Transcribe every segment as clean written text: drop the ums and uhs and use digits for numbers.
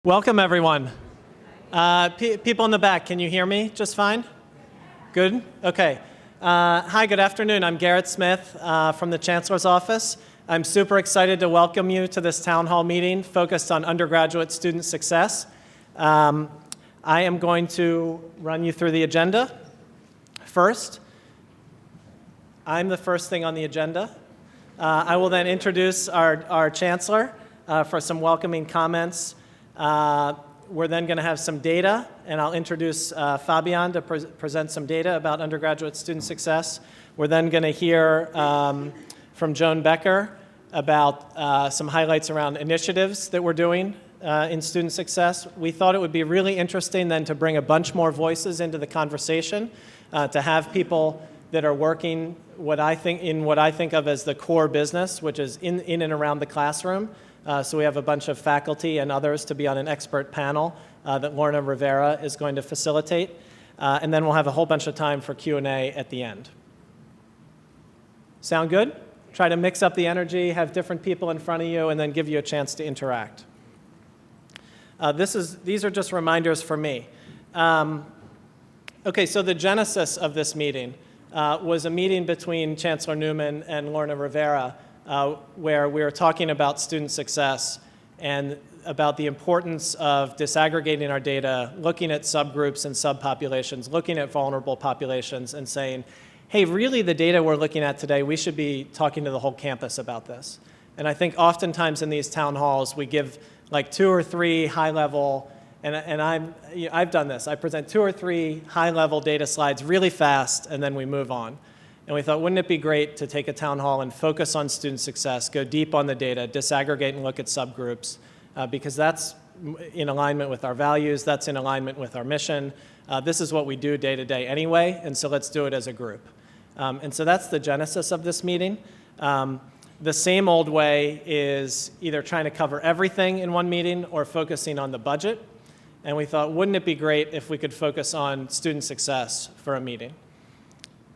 Welcome, everyone. People in the back, can you hear me just fine? Good? Okay. Hi, good afternoon. I'm Garrett Smith from the Chancellor's Office. I'm super excited to welcome you to this town hall meeting focused on undergraduate student success. I am going to run you through the agenda. First, I'm the first thing on the agenda. I will then introduce our Chancellor for some welcoming comments. We're then going to have some data, and I'll introduce Fabian to present some data about undergraduate student success. We're then going to hear from Joan Becker about some highlights around initiatives that we're doing in student success. We thought it would be really interesting then to bring a bunch more voices into the conversation, to have people that are working what I think of as the core business, which is in and around the classroom. So we have a bunch of faculty and others to be on an expert panel that Lorna Rivera is going to facilitate. And then we'll have a whole bunch of time for Q&A at the end. Sound good? Try to mix up the energy, have different people in front of you, and then give you a chance to interact. These are just reminders for me. Okay, so the genesis of this meeting was a meeting between Chancellor Newman and Lorna Rivera, where we were talking about student success and about the importance of disaggregating our data, looking at subgroups and subpopulations, looking at vulnerable populations, and saying, hey, really the data we're looking at today, we should be talking to the whole campus about this. And I think oftentimes in these town halls, we give like 2 or 3 high-level, and I've done this. I present 2 or 3 high-level data slides really fast, and then we move on. And we thought, wouldn't it be great to take a town hall and focus on student success, go deep on the data, disaggregate and look at subgroups, because that's in alignment with our values, that's in alignment with our mission. This is what we do day to day anyway, and so let's do it as a group. And so that's the genesis of this meeting. The same old way is either trying to cover everything in one meeting or focusing on the budget. And we thought, wouldn't it be great if we could focus on student success for a meeting?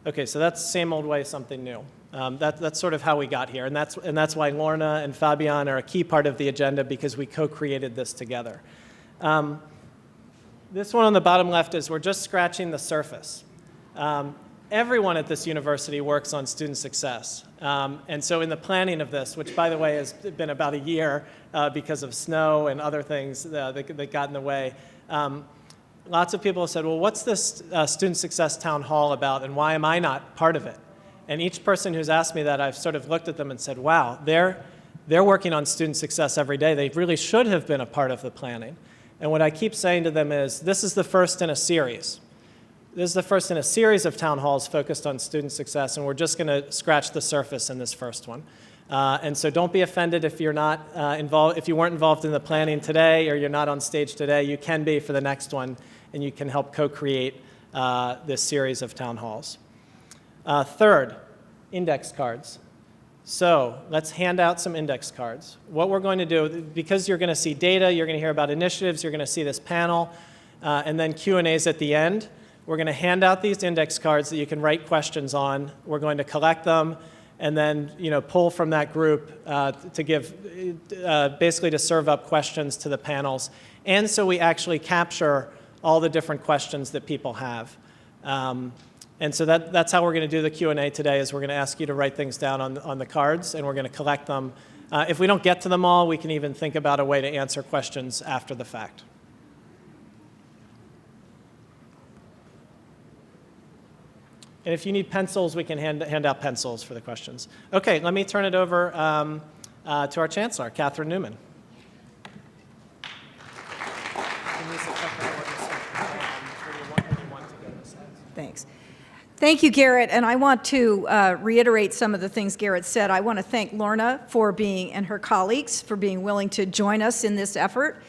Okay, so that's same old way, something new. That's sort of how we got here, and that's why Lorna and Fabian are a key part of the agenda, because we co-created this together. This one on the bottom left is we're just scratching the surface. Everyone at this university works on student success, and so in the planning of this, which by the way has been about a year because of snow and other things that got in the way, lots of people have said, well, what's this student success town hall about, and why am I not part of it? And each person who's asked me that, I've sort of looked at them and said, wow, they're working on student success every day. They really should have been a part of the planning. And what I keep saying to them is, this is the first in a series. This is the first in a series of town halls focused on student success, and we're just going to scratch the surface in this first one. And so don't be offended if you're not involved, if you weren't involved in the planning today or you're not on stage today. You can be for the next one, and you can help co-create this series of town halls. Third, index cards. So let's hand out some index cards. What we're going to do, because you're going to see data, you're going to hear about initiatives, you're going to see this panel, and then Q&As at the end. We're going to hand out these index cards that you can write questions on. We're going to collect them and then pull from that group to give, basically to serve up questions to the panels. And so we actually capture all the different questions that people have. And so that's how we're going to do the Q&A today, is we're going to ask you to write things down on the cards, and we're going to collect them. If we don't get to them all, we can even think about a way to answer questions after the fact. And if you need pencils, we can hand out pencils for the questions. Okay, let me turn it over to our Chancellor, Catherine Newman. Thanks. Thank you, Garrett. And I want to reiterate some of the things Garrett said. I want to thank Lorna and her colleagues for being willing to join us in this effort.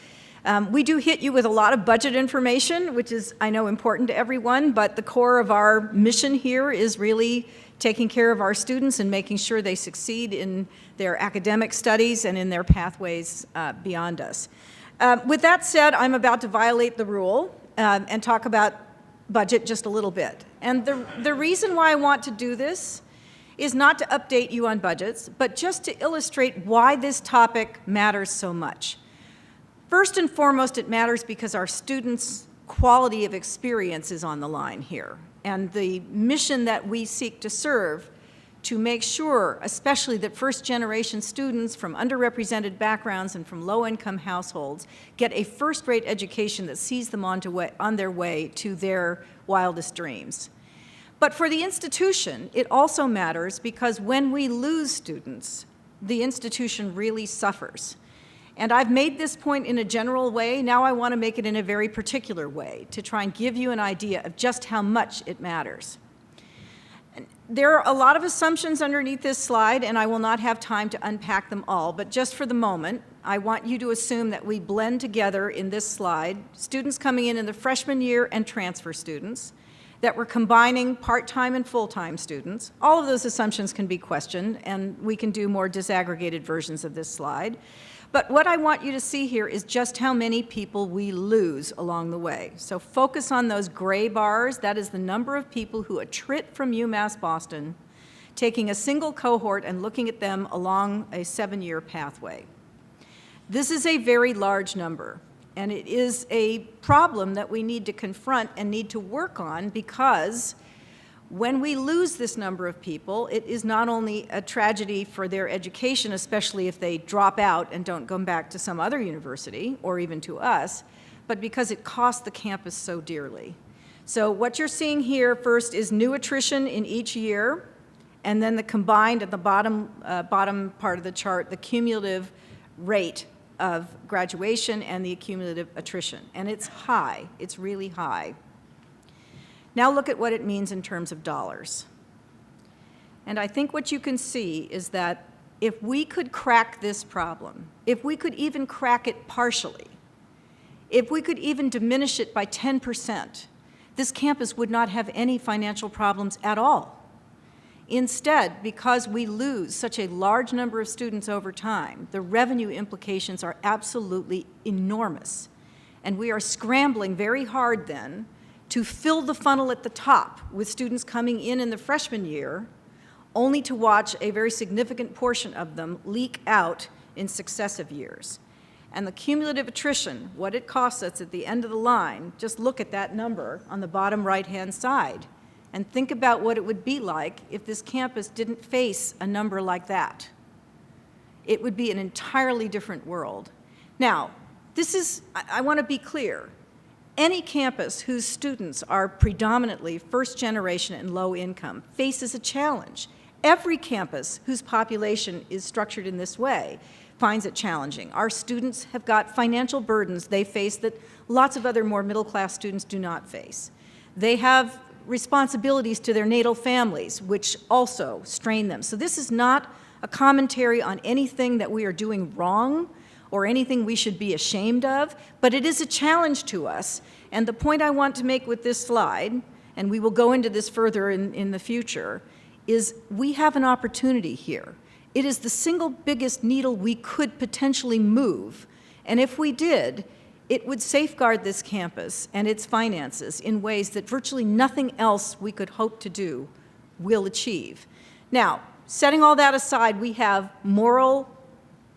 We do hit you with a lot of budget information, which is, I know, important to everyone, but the core of our mission here is really taking care of our students and making sure they succeed in their academic studies and in their pathways beyond us. With that said, I'm about to violate the rule and talk about budget just a little bit. And the reason why I want to do this is not to update you on budgets, but just to illustrate why this topic matters so much. First and foremost, it matters because our students' quality of experience is on the line here. And the mission that we seek to serve to make sure, especially that first-generation students from underrepresented backgrounds and from low-income households get a first-rate education that sees them on their way to their wildest dreams. But for the institution, it also matters because when we lose students, the institution really suffers. And I've made this point in a general way. Now I want to make it in a very particular way to try and give you an idea of just how much it matters. There are a lot of assumptions underneath this slide, and I will not have time to unpack them all, but just for the moment, I want you to assume that we blend together in this slide students coming in the freshman year and transfer students, that we're combining part-time and full-time students. All of those assumptions can be questioned, and we can do more disaggregated versions of this slide. But what I want you to see here is just how many people we lose along the way. So focus on those gray bars. That is the number of people who attrit from UMass Boston, taking a single cohort and looking at them along a 7-year pathway. This is a very large number, and it is a problem that we need to confront and need to work on because when we lose this number of people, it is not only a tragedy for their education, especially if they drop out and don't come back to some other university or even to us, but because it costs the campus so dearly. So what you're seeing here first is new attrition in each year, and then the combined at the bottom part of the chart, the cumulative rate of graduation and the cumulative attrition. And it's high, it's really high. Now look at what it means in terms of dollars. And I think what you can see is that if we could crack this problem, if we could even crack it partially, if we could even diminish it by 10%, this campus would not have any financial problems at all. Instead, because we lose such a large number of students over time, the revenue implications are absolutely enormous. And we are scrambling very hard then to fill the funnel at the top with students coming in the freshman year, only to watch a very significant portion of them leak out in successive years. And the cumulative attrition, what it costs us at the end of the line, just look at that number on the bottom right-hand side and think about what it would be like if this campus didn't face a number like that. It would be an entirely different world. Now, I want to be clear. Any campus whose students are predominantly first generation and low income faces a challenge. Every campus whose population is structured in this way finds it challenging. Our students have got financial burdens they face that lots of other more middle class students do not face. They have responsibilities to their natal families, which also strain them. So this is not a commentary on anything that we are doing wrong or anything we should be ashamed of, but it is a challenge to us. And the point I want to make with this slide, and we will go into this further in the future, is we have an opportunity here. It is the single biggest needle we could potentially move, and if we did, it would safeguard this campus and its finances in ways that virtually nothing else we could hope to do will achieve. Now, setting all that aside, we have moral,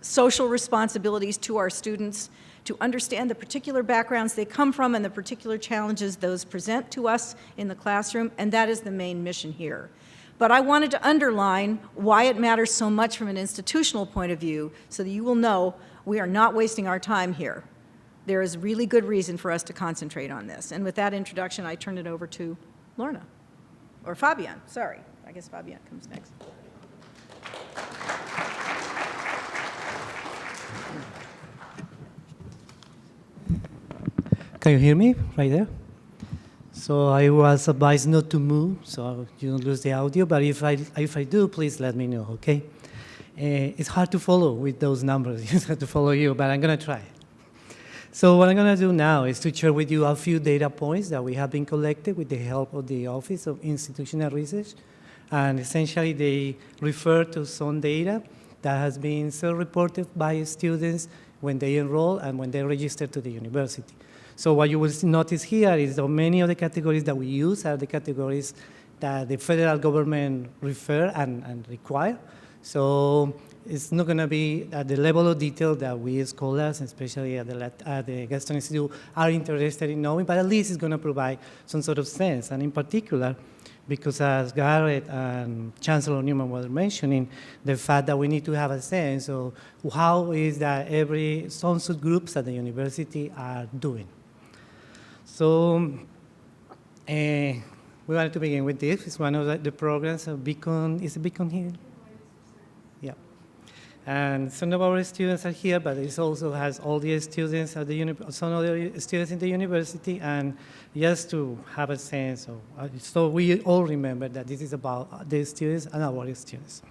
social responsibilities to our students to understand the particular backgrounds they come from and the particular challenges those present to us in the classroom, and that is the main mission here. But I wanted to underline why it matters so much from an institutional point of view so that you will know we are not wasting our time here. There is really good reason for us to concentrate on this. And with that introduction, I turn it over to Lorna, or Fabian, sorry. I guess Fabian comes next. Can you hear me right there? So I was advised not to move, so you don't lose the audio, but if I do, please let me know, okay? It's hard to follow with those numbers. It's hard to follow you, but I'm going to try. So what I'm going to do now is to share with you a few data points that we have been collected with the help of the Office of Institutional Research. And essentially, they refer to some data that has been self-reported by students when they enroll and when they register to the university. So what you will notice here is that many of the categories that we use are the categories that the federal government refer and require. So it's not going to be at the level of detail that we scholars, especially at the Gaston Institute, are interested in knowing, but at least it's going to provide some sort of sense. And in particular, because as Garrett and Chancellor Newman were mentioning, the fact that we need to have a sense of how is that some subgroups at the university are doing. So we wanted to begin with this. It's one of the programs of Beacon. Is it Beacon here? Yeah. And some of our students are here, but it also has all the students at the some other students in the university, and just to have a sense of, so we all remember that this is about the students and our students.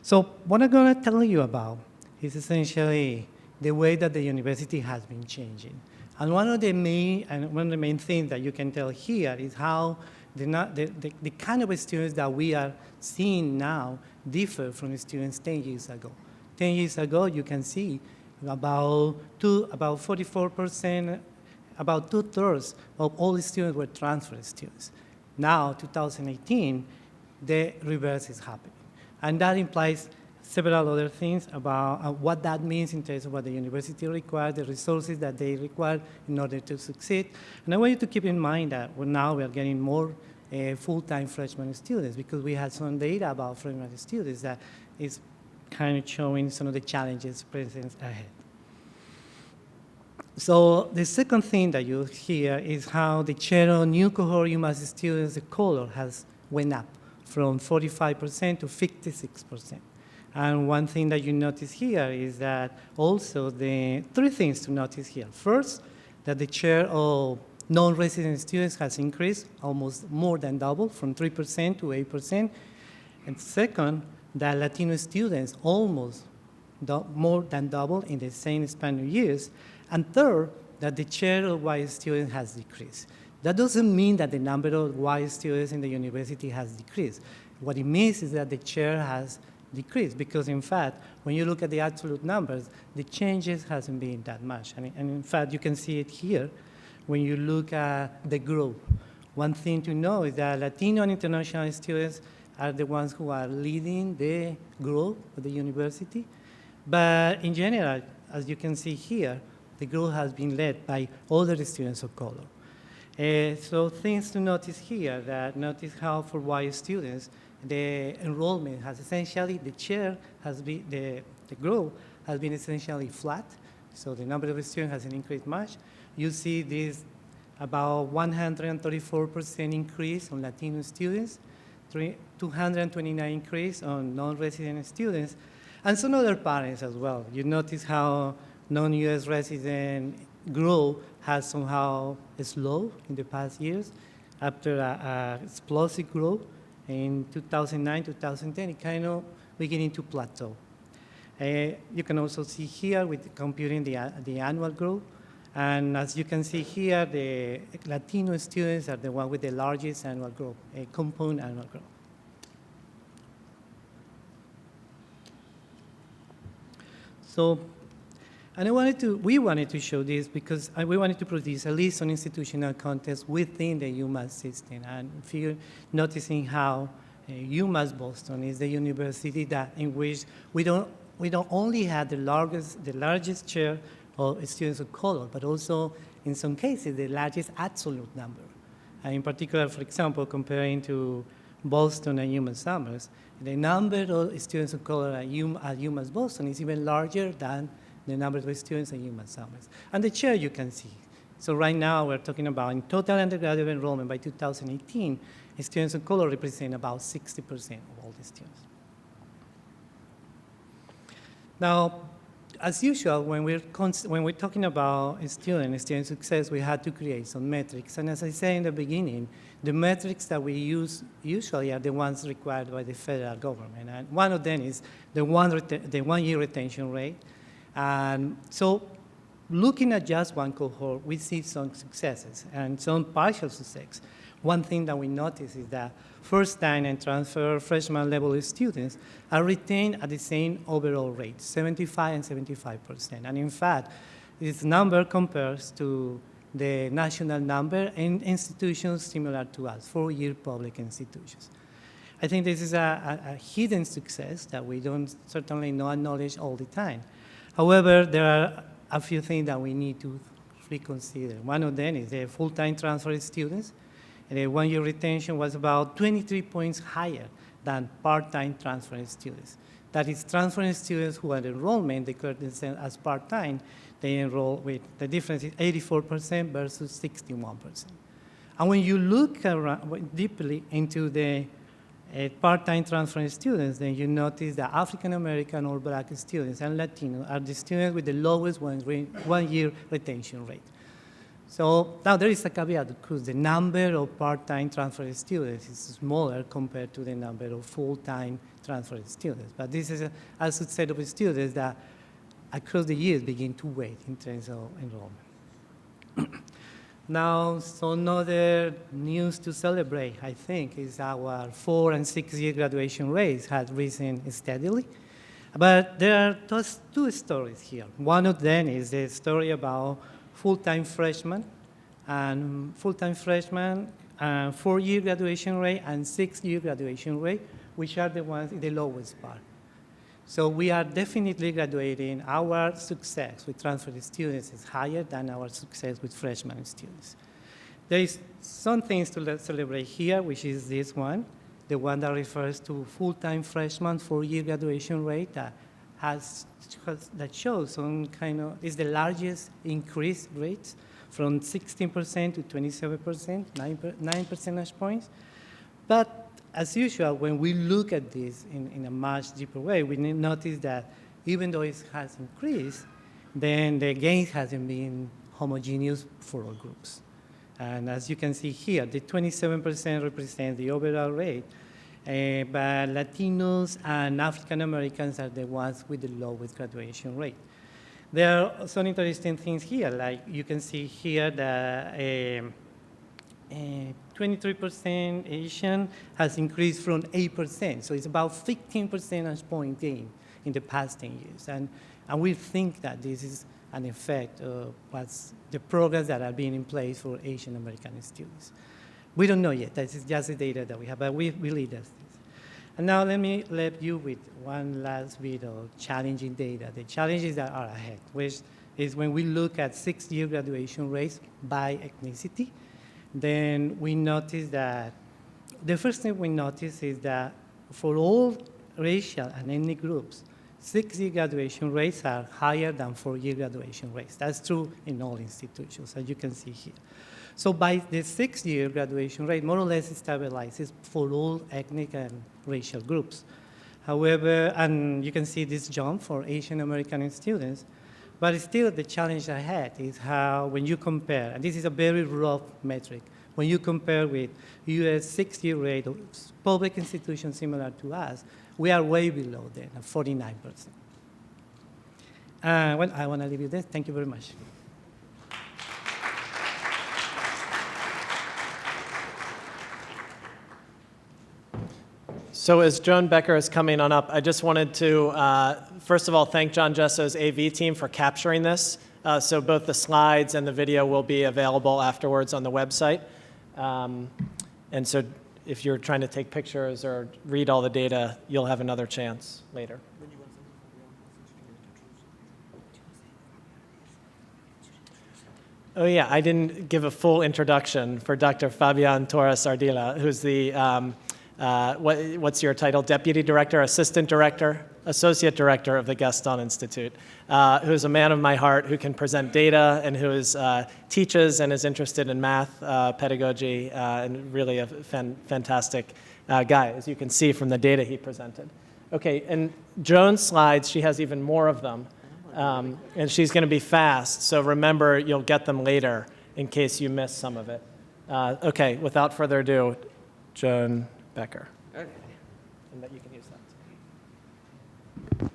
So what I'm going to tell you about is essentially the way that the university has been changing. And one of the main things that you can tell here is how the kind of students that we are seeing now differ from the students 10 years ago. 10 years ago, you can see about 44%, about 2/3 of all the students were transfer students. Now, 2018, the reverse is happening. And that implies several other things about what that means in terms of what the university requires, the resources that they require in order to succeed. And I want you to keep in mind that now we are getting more full-time freshman students, because we had some data about freshman students that is kind of showing some of the challenges present ahead. So the second thing that you hear is how the share of new cohort UMass students of color has went up from 45% to 56%. And one thing that you notice here is that also the three things to notice here. First, that the share of non-resident students has increased almost more than double, from 3% to 8%. And second, that Latino students almost more than double in the same span of years. And third, that the share of white students has decreased. That doesn't mean that the number of white students in the university has decreased. What it means is that the share has decreased, because in fact, when you look at the absolute numbers, the changes hasn't been that much. And in fact, you can see it here when you look at the growth. One thing to know is that Latino and international students are the ones who are leading the growth of the university. But in general, as you can see here, the growth has been led by older students of color. So things to notice here, that notice how for white students, the enrollment has essentially, the share has been, the growth has been essentially flat. So the number of students hasn't increased much. You see this about 134% increase on Latino students, 229 increase on non-resident students, and some other patterns as well. You notice how non-US resident growth has somehow slowed in the past years after a explosive growth in 2009, 2010, it kind of beginning to plateau. You can also see here with computing the annual growth. And as you can see here, the Latino students are the one with the largest annual growth, compound annual growth. So, and we wanted to show this because we wanted to produce at least an institutional context within the UMass system. And if you're noticing how UMass Boston is the university in which we don't only have the largest share of students of color, but also, in some cases, the largest absolute number. And in particular, for example, comparing to Boston and UMass Summers, the number of students of color at UMass Boston is even larger than the number of students at UMass Summers. And the share you can see. So right now, we're talking about in total undergraduate enrollment by 2018, students of color represent about 60% of all the students. Now, as usual, when we're talking about student success, we had to create some metrics. And as I said in the beginning, the metrics that we use usually are the ones required by the federal government. And one of them is the one-year retention rate. And so looking at just one cohort, we see some successes and some partial success. One thing that we notice is that first-time and transfer freshman level students are retained at the same overall rate, 75 and 75%. And in fact, this number compares to the national number in institutions similar to us, four-year public institutions. I think this is a hidden success that we don't certainly not acknowledge all the time. However, there are a few things that we need to reconsider. One of them is the full-time transfer students. And the one-year retention was about 23 points higher than part-time transfer students. That is, transfer students who had enrollment declared themselves as part-time, they enroll with, the difference is 84% versus 61%. And when you look around, deeply into the part-time transfer students, then you notice that African American or Black students and Latino are the students with the lowest one-year retention rate. So now there is a caveat because the number of part-time transfer students is smaller compared to the number of full-time transfer students. But this is a subset of students that across the years begin to wait in terms of enrollment. Now, some other news to celebrate, I think, is our 4- and 6-year graduation rates have risen steadily. But there are just two stories here. One of them is the story about full-time freshmen, and full-time freshmen, 4-year graduation rate and 6-year graduation rate, which are the ones in the lowest part. So we are definitely graduating. Our success with transfer students is higher than our success with freshman students. There is some things to celebrate here, which is this one, the one that refers to full-time freshman 4-year graduation rate that shows some kind of, is the largest increase rates from 16% to 27%, 9 percentage points. But as usual, when we look at this in a much deeper way, we notice that even though it has increased, then the gain hasn't been homogeneous for all groups. And as you can see here, the 27% represents the overall rate, but Latinos and African Americans are the ones with the lowest graduation rate. There are some interesting things here, like you can see here that 23% Asian has increased from 8%, so it's about 15 percentage point gain in the past 10 years. And we think that this is an effect of what's the programs that are being in place for Asian American students. We don't know yet, this is just the data that we have, but we believe that's this. And now let me leave you with one last bit of challenging data, the challenges that are ahead, which is when we look at 6-year graduation rates by ethnicity, then we notice that the first thing we notice is that for all racial and ethnic groups, 6-year graduation rates are higher than 4-year graduation rates. That's true in all institutions, as you can see here. So by the 6-year graduation rate, more or less it stabilizes for all ethnic and racial groups. However, and you can see this jump for Asian American students, but still the challenge ahead is how, when you compare, and this is a very rough metric, when you compare with US 6-year rate of public institutions similar to us, we are way below them, at 49%. Well, I want to leave you there. Thank you very much. So as Joan Becker is coming on up, I just wanted to, first of all, thank John Jesso's AV team for capturing this. So both the slides and the video will be available afterwards on the website. And so if you're trying to take pictures or read all the data, you'll have another chance later. Oh yeah, I didn't give a full introduction for Dr. Fabian Torres Ardila, who's the what's your title? Deputy Director, Assistant Director, Associate Director of the Gaston Institute, who's a man of my heart, who can present data and who teaches and is interested in math, pedagogy, and really a fantastic guy, as you can see from the data he presented. Okay, and Joan's slides, she has even more of them, and she's going to be fast, so remember you'll get them later in case you miss some of it. Okay, without further ado, Joan Becker. Okay. And that you can use that.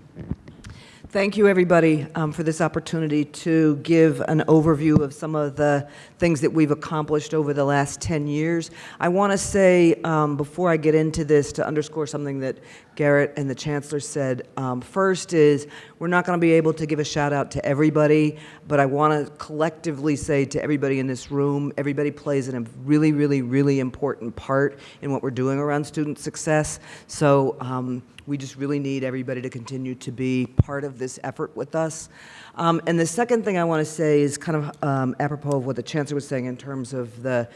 Thank you, everybody, for this opportunity to give an overview of some of the things that we've accomplished over the last 10 years. I want to say, before I get into this, to underscore something that Garrett and the Chancellor said. First is, we're not going to be able to give a shout out to everybody, but I want to collectively say to everybody in this room, everybody plays a really, really, really important part in what we're doing around student success. So we just really need everybody to continue to be part of this effort with us. And the second thing I want to say is kind of apropos of what the Chancellor was saying in terms of the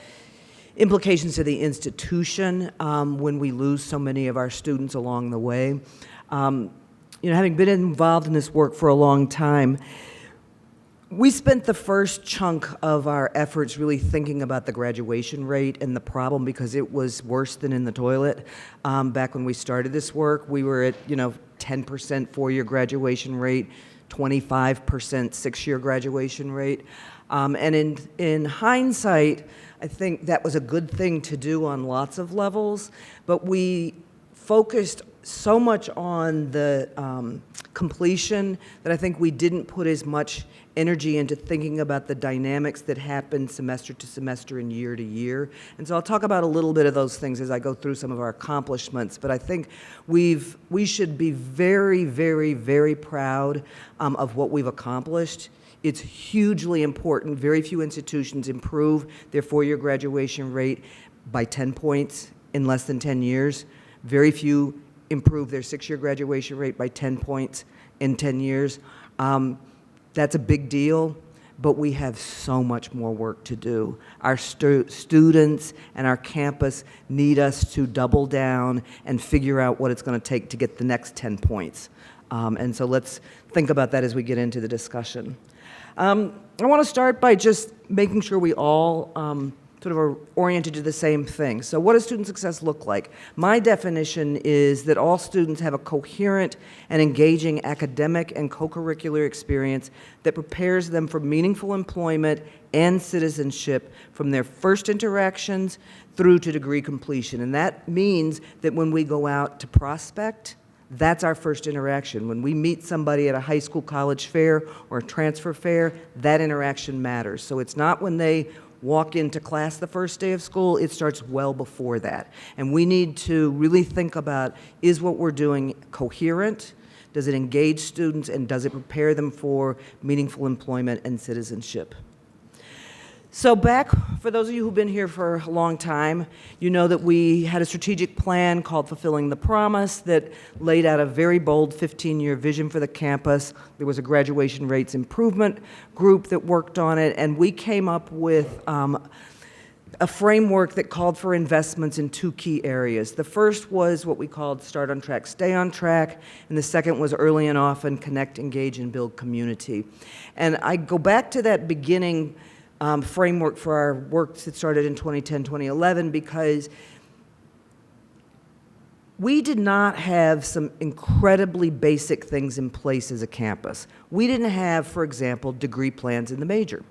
implications to the institution when we lose so many of our students along the way. Having been involved in this work for a long time, we spent the first chunk of our efforts really thinking about the graduation rate and the problem, because it was worse than in the toilet. Back when we started this work, we were at 10% four-year graduation rate, 25% six-year graduation rate. And in hindsight, I think that was a good thing to do on lots of levels, but we focused so much on the completion that I think we didn't put as much energy into thinking about the dynamics that happen semester to semester and year to year. And so I'll talk about a little bit of those things as I go through some of our accomplishments, but I think we should be very, very, very proud of what we've accomplished. It's hugely important. Very few institutions improve their four-year graduation rate by 10 points in less than 10 years. Very few improve their six-year graduation rate by 10 points in 10 years. That's a big deal, but we have so much more work to do. Our students and our campus need us to double down and figure out what it's going to take to get the next 10 points. And so let's think about that as we get into the discussion. I want to start by just making sure we all sort of are oriented to the same thing. So what does student success look like? My definition is that all students have a coherent and engaging academic and co-curricular experience that prepares them for meaningful employment and citizenship from their first interactions through to degree completion. And that means that when we go out to prospect, that's our first interaction. When we meet somebody at a high school college fair or a transfer fair, that interaction matters. So it's not when they walk into class the first day of school, it starts well before that. And we need to really think about, is what we're doing coherent? Does it engage students, and does it prepare them for meaningful employment and citizenship? So back, for those of you who've been here for a long time, you know that we had a strategic plan called Fulfilling the Promise that laid out a very bold 15-year vision for the campus. There was a graduation rates improvement group that worked on it, and we came up with a framework that called for investments in two key areas. The first was what we called Start on Track, Stay on Track, and the second was Early and Often, Connect, Engage, and Build Community. And I go back to that beginning framework for our work that started in 2010, 2011, because we did not have some incredibly basic things in place as a campus. We didn't have, for example, degree plans in the major.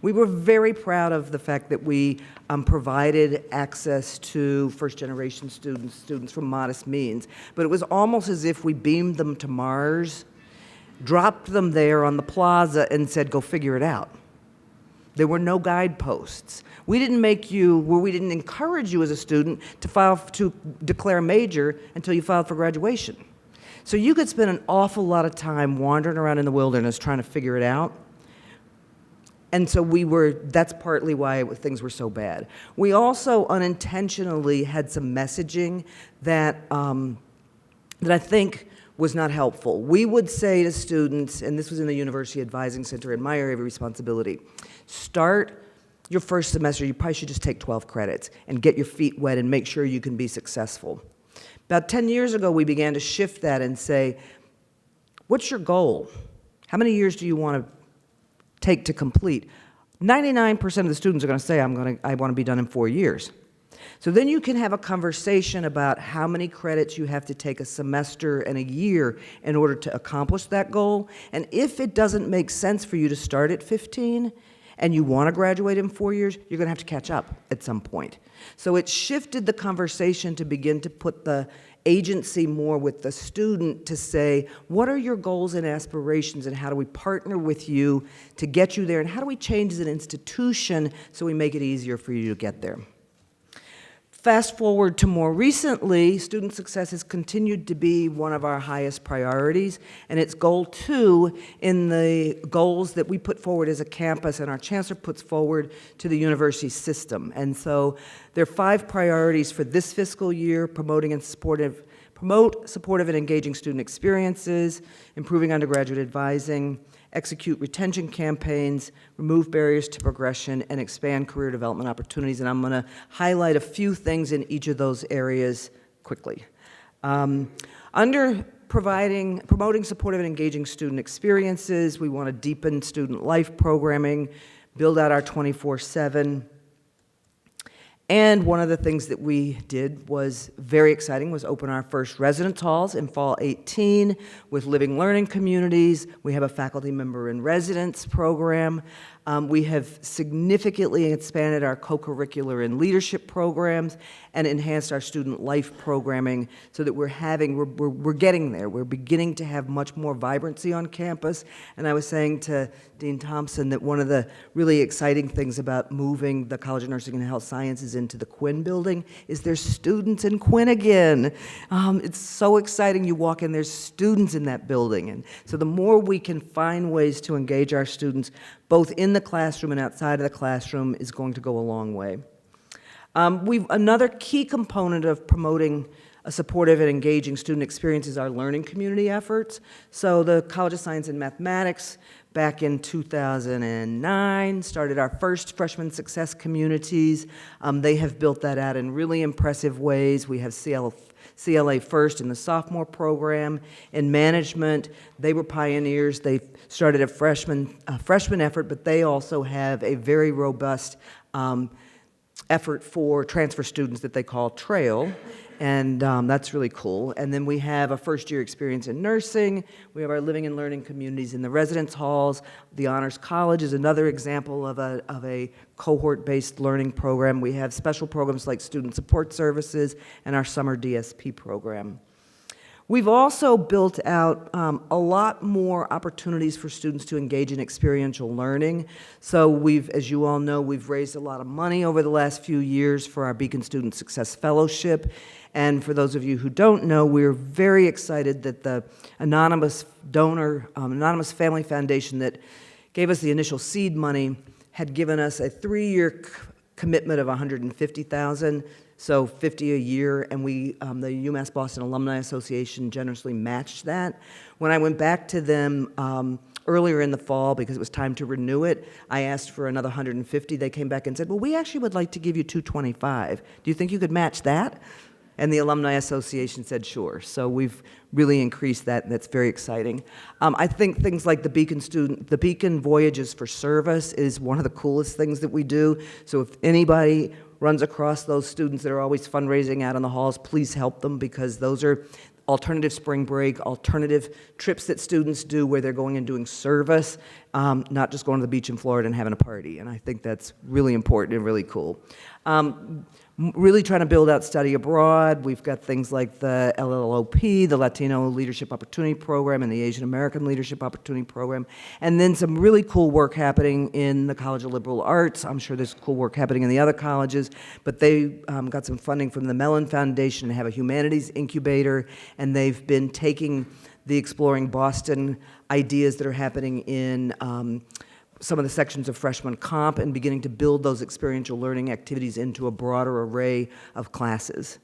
We were very proud of the fact that we provided access to first-generation students from modest means, but it was almost as if we beamed them to Mars, dropped them there on the plaza, and said, go figure it out. There were no guideposts. We didn't encourage you as a student to declare a major until you filed for graduation. So you could spend an awful lot of time wandering around in the wilderness trying to figure it out. And so that's partly why things were so bad. We also unintentionally had some messaging that I think was not helpful. We would say to students, and this was in the University Advising Center in my area of responsibility, start your first semester, you probably should just take 12 credits and get your feet wet and make sure you can be successful. About 10 years ago, we began to shift that and say, what's your goal? How many years do you want to take to complete? 99% of the students are going to say, I want to be done in 4 years. So then you can have a conversation about how many credits you have to take a semester and a year in order to accomplish that goal. And if it doesn't make sense for you to start at 15 and you want to graduate in 4 years, you're going to have to catch up at some point. So it shifted the conversation to begin to put the agency more with the student to say, what are your goals and aspirations, and how do we partner with you to get you there, and how do we change as an institution so we make it easier for you to get there? Fast forward to more recently, student success has continued to be one of our highest priorities, and it's goal 2 in the goals that we put forward as a campus and our chancellor puts forward to the university system. And so there are 5 priorities for this fiscal year: promote supportive and engaging student experiences, improving undergraduate advising, execute retention campaigns, remove barriers to progression, and expand career development opportunities. And I'm going to highlight a few things in each of those areas quickly. Under promoting supportive and engaging student experiences, we want to deepen student life programming, build out our 24/7. And one of the things that we did was very exciting, was open our first residence halls in fall 18 with living learning communities. We have a faculty member in residence program. We have significantly expanded our co-curricular and leadership programs and enhanced our student life programming so that we're getting there. We're beginning to have much more vibrancy on campus. And I was saying to Dean Thompson that one of the really exciting things about moving the College of Nursing and Health Sciences into the Quinn building is there's students in Quinn again. It's so exciting. You walk in, there's students in that building. And so the more we can find ways to engage our students, both in the classroom and outside of the classroom, is going to go a long way. Another key component of promoting a supportive and engaging student experience is our learning community efforts. So the College of Science and Mathematics, back in 2009, started our first freshman success communities. They have built that out in really impressive ways. We have CLA First in the sophomore program. In management, they were pioneers. They started a freshman effort, but they also have a very robust effort for transfer students that they call TRAIL, and that's really cool. And then we have a first-year experience in nursing. We have our living and learning communities in the residence halls. The Honors College is another example of a cohort-based learning program. We have special programs like student support services and our summer DSP program. We've also built out a lot more opportunities for students to engage in experiential learning. So as you all know, we've raised a lot of money over the last few years for our Beacon Student Success Fellowship. And for those of you who don't know, we're very excited that the anonymous donor, Anonymous Family Foundation that gave us the initial seed money had given us a 3-year commitment of $150,000. So 50 a year, and the UMass Boston Alumni Association generously matched that. When I went back to them earlier in the fall, because it was time to renew it, I asked for another 150. They came back and said, well, we actually would like to give you 225. Do you think you could match that? And the Alumni Association said, sure. So we've really increased that, and that's very exciting. I think things like the Beacon Voyages for Service is one of the coolest things that we do. So if anybody runs across those students that are always fundraising out in the halls, please help them, because those are alternative spring break, alternative trips that students do where they're going and doing service, not just going to the beach in Florida and having a party. And I think that's really important and really cool. Really trying to build out study abroad. We've got things like the LLOP, the Latino Leadership Opportunity Program, and the Asian American Leadership Opportunity Program. And then some really cool work happening in the College of Liberal Arts. I'm sure there's cool work happening in the other colleges, but they got some funding from the Mellon Foundation to have a humanities incubator, and they've been taking the Exploring Boston ideas that are happening in some of the sections of freshman comp and beginning to build those experiential learning activities into a broader array of classes.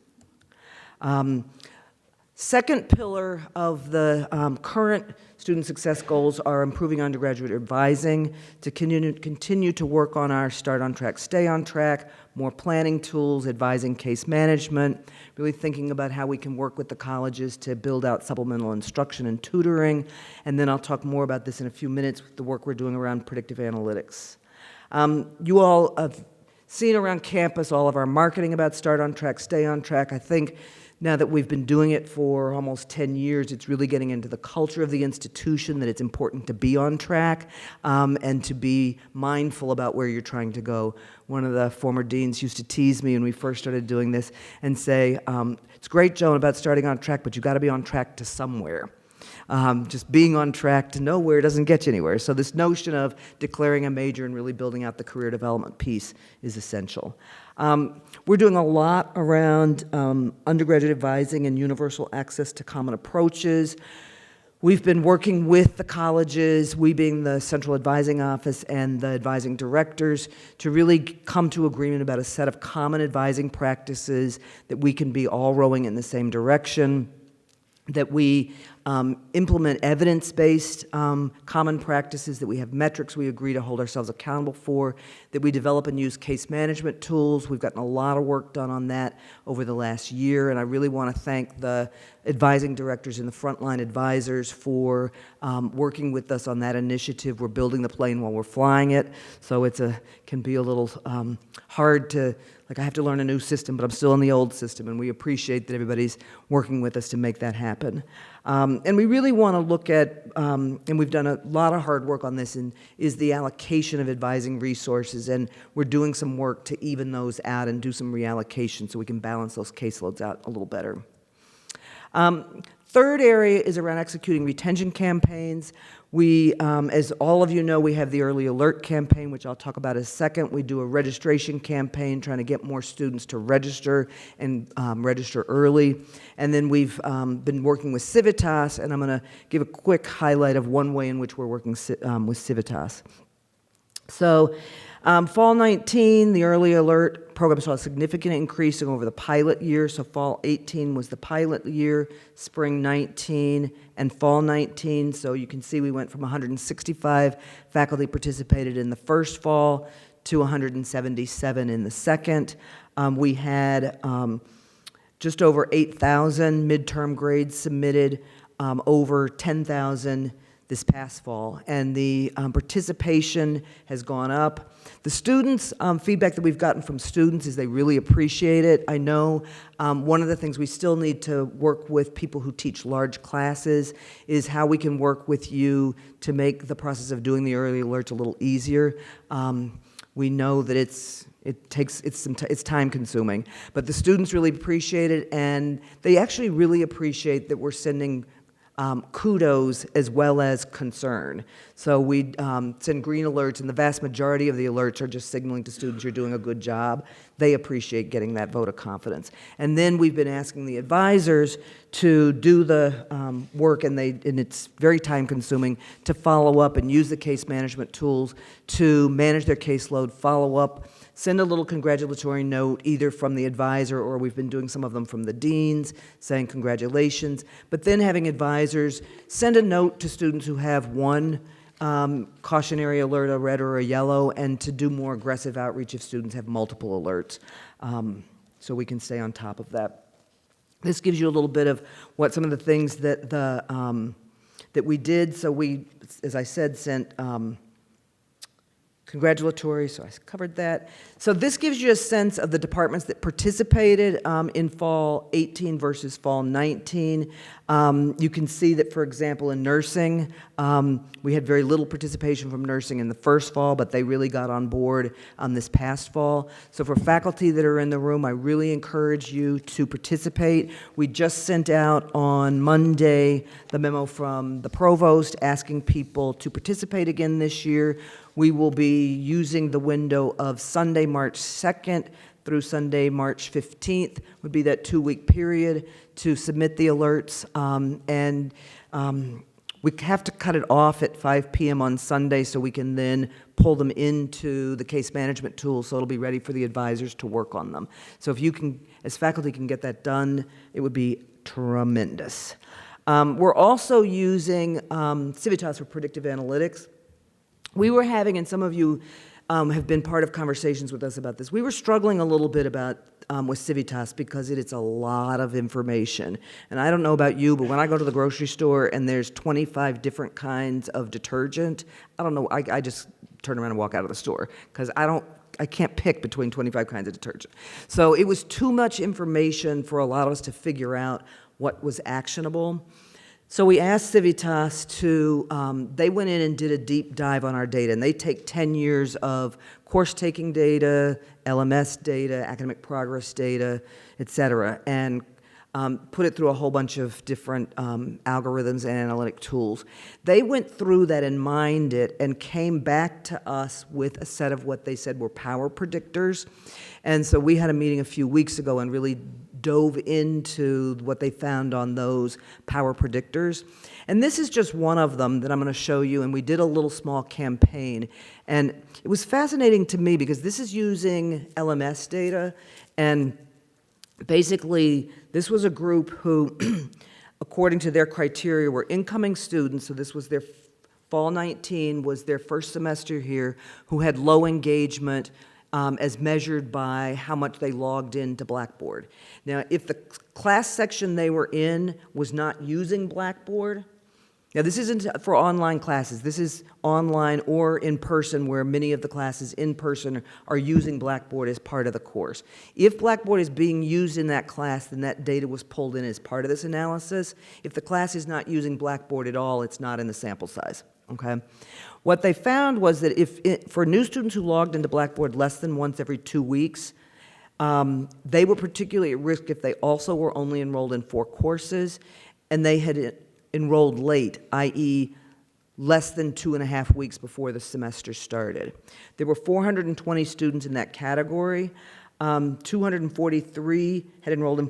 Second pillar of the current student success goals are improving undergraduate advising, to continue to work on our Start on Track, Stay on Track, more planning tools, advising case management, really thinking about how we can work with the colleges to build out supplemental instruction and tutoring. And then I'll talk more about this in a few minutes with the work we're doing around predictive analytics. You all have seen around campus all of our marketing about Start on Track, Stay on Track. I think now that we've been doing it for almost 10 years, it's really getting into the culture of the institution that it's important to be on track and to be mindful about where you're trying to go. One of the former deans used to tease me when we first started doing this and say, it's great, Joan, about starting on track, but you got to be on track to somewhere. Just being on track to nowhere doesn't get you anywhere. So this notion of declaring a major and really building out the career development piece is essential. We're doing a lot around undergraduate advising and universal access to common approaches. We've been working with the colleges, we being the central advising office and the advising directors, to really come to agreement about a set of common advising practices that we can be all rowing in the same direction, that we implement evidence-based common practices, that we have metrics we agree to hold ourselves accountable for, that we develop and use case management tools. We've gotten a lot of work done on that over the last year, and I really want to thank the advising directors and the frontline advisors for working with us on that initiative. We're building the plane while we're flying it, so can be a little hard to, I have to learn a new system, but I'm still in the old system, and we appreciate that everybody's working with us to make that happen. And we really want to look at, and we've done a lot of hard work on this, is the allocation of advising resources, and we're doing some work to even those out and do some reallocation so we can balance those caseloads out a little better. Third area is around executing retention campaigns. We, as all of you know, we have the Early Alert campaign, which I'll talk about in a second. We do a registration campaign trying to get more students to register and register early. And then we've been working with Civitas, and I'm going to give a quick highlight of one way in which we're working with Civitas. So, fall 19, the Early Alert program saw a significant increase over the pilot year. So fall 18 was the pilot year, spring 19, and fall 19. So you can see we went from 165 faculty participated in the first fall to 177 in the second. We had just over 8,000 midterm grades submitted, over 10,000 this past fall, and the participation has gone up. The students, feedback that we've gotten from students is they really appreciate it. I know one of the things we still need to work with people who teach large classes is how we can work with you to make the process of doing the early alerts a little easier. We know that it's time consuming, but the students really appreciate it, and they actually really appreciate that we're sending kudos as well as concern. So we send green alerts, and the vast majority of the alerts are just signaling to students you're doing a good job. They appreciate getting that vote of confidence. And then we've been asking the advisors to do the work, and it's very time consuming, to follow up and use the case management tools to manage their caseload, follow up, send a little congratulatory note either from the advisor, or we've been doing some of them from the deans saying congratulations, but then having advisors send a note to students who have one cautionary alert, a red or a yellow, and to do more aggressive outreach if students have multiple alerts, so we can stay on top of that. This gives you a little bit of what some of the things that that we did. So we, as I said, sent congratulatory, so I covered that. So this gives you a sense of the departments that participated in fall 18 versus fall 19. You can see that, for example, in nursing, we had very little participation from nursing in the first fall, but they really got on board this past fall. So for faculty that are in the room, I really encourage you to participate. We just sent out on Monday the memo from the provost asking people to participate again this year. We will be using the window of Sunday, March 2nd through Sunday, March 15th, would be that 2-week period to submit the alerts. We have to cut it off at 5 p.m. on Sunday so we can then pull them into the case management tool so it'll be ready for the advisors to work on them. So if you can, as faculty, can get that done, it would be tremendous. We're also using Civitas for predictive analytics. We were having, and some of you have been part of conversations with us about this, we were struggling a little bit about with Civitas because it's a lot of information. And I don't know about you, but when I go to the grocery store and there's 25 different kinds of detergent, I don't know, I just turn around and walk out of the store because I I can't pick between 25 kinds of detergent. So it was too much information for a lot of us to figure out what was actionable. So we asked Civitas they went in and did a deep dive on our data, and they take 10 years of course-taking data, LMS data, academic progress data, et cetera, and put it through a whole bunch of different algorithms and analytic tools. They went through that and mined it and came back to us with a set of what they said were power predictors. And so we had a meeting a few weeks ago and really dove into what they found on those power predictors. And this is just one of them that I'm going to show you, and we did a little small campaign. And it was fascinating to me because this is using LMS data, and basically this was a group who, according to their criteria, were incoming students, so this was their fall 19 was their first semester here, who had low engagement, as measured by how much they logged into Blackboard. Now, if the class section they were in was not using Blackboard, now this isn't for online classes, this is online or in person, where many of the classes in person are using Blackboard as part of the course. If Blackboard is being used in that class, then that data was pulled in as part of this analysis. If the class is not using Blackboard at all, it's not in the sample size, okay? What they found was that for new students who logged into Blackboard less than once every 2 weeks, they were particularly at risk if they also were only enrolled in 4 courses, and they had enrolled late, i.e. less than 2.5 weeks before the semester started. There were 420 students in that category. 243 had enrolled in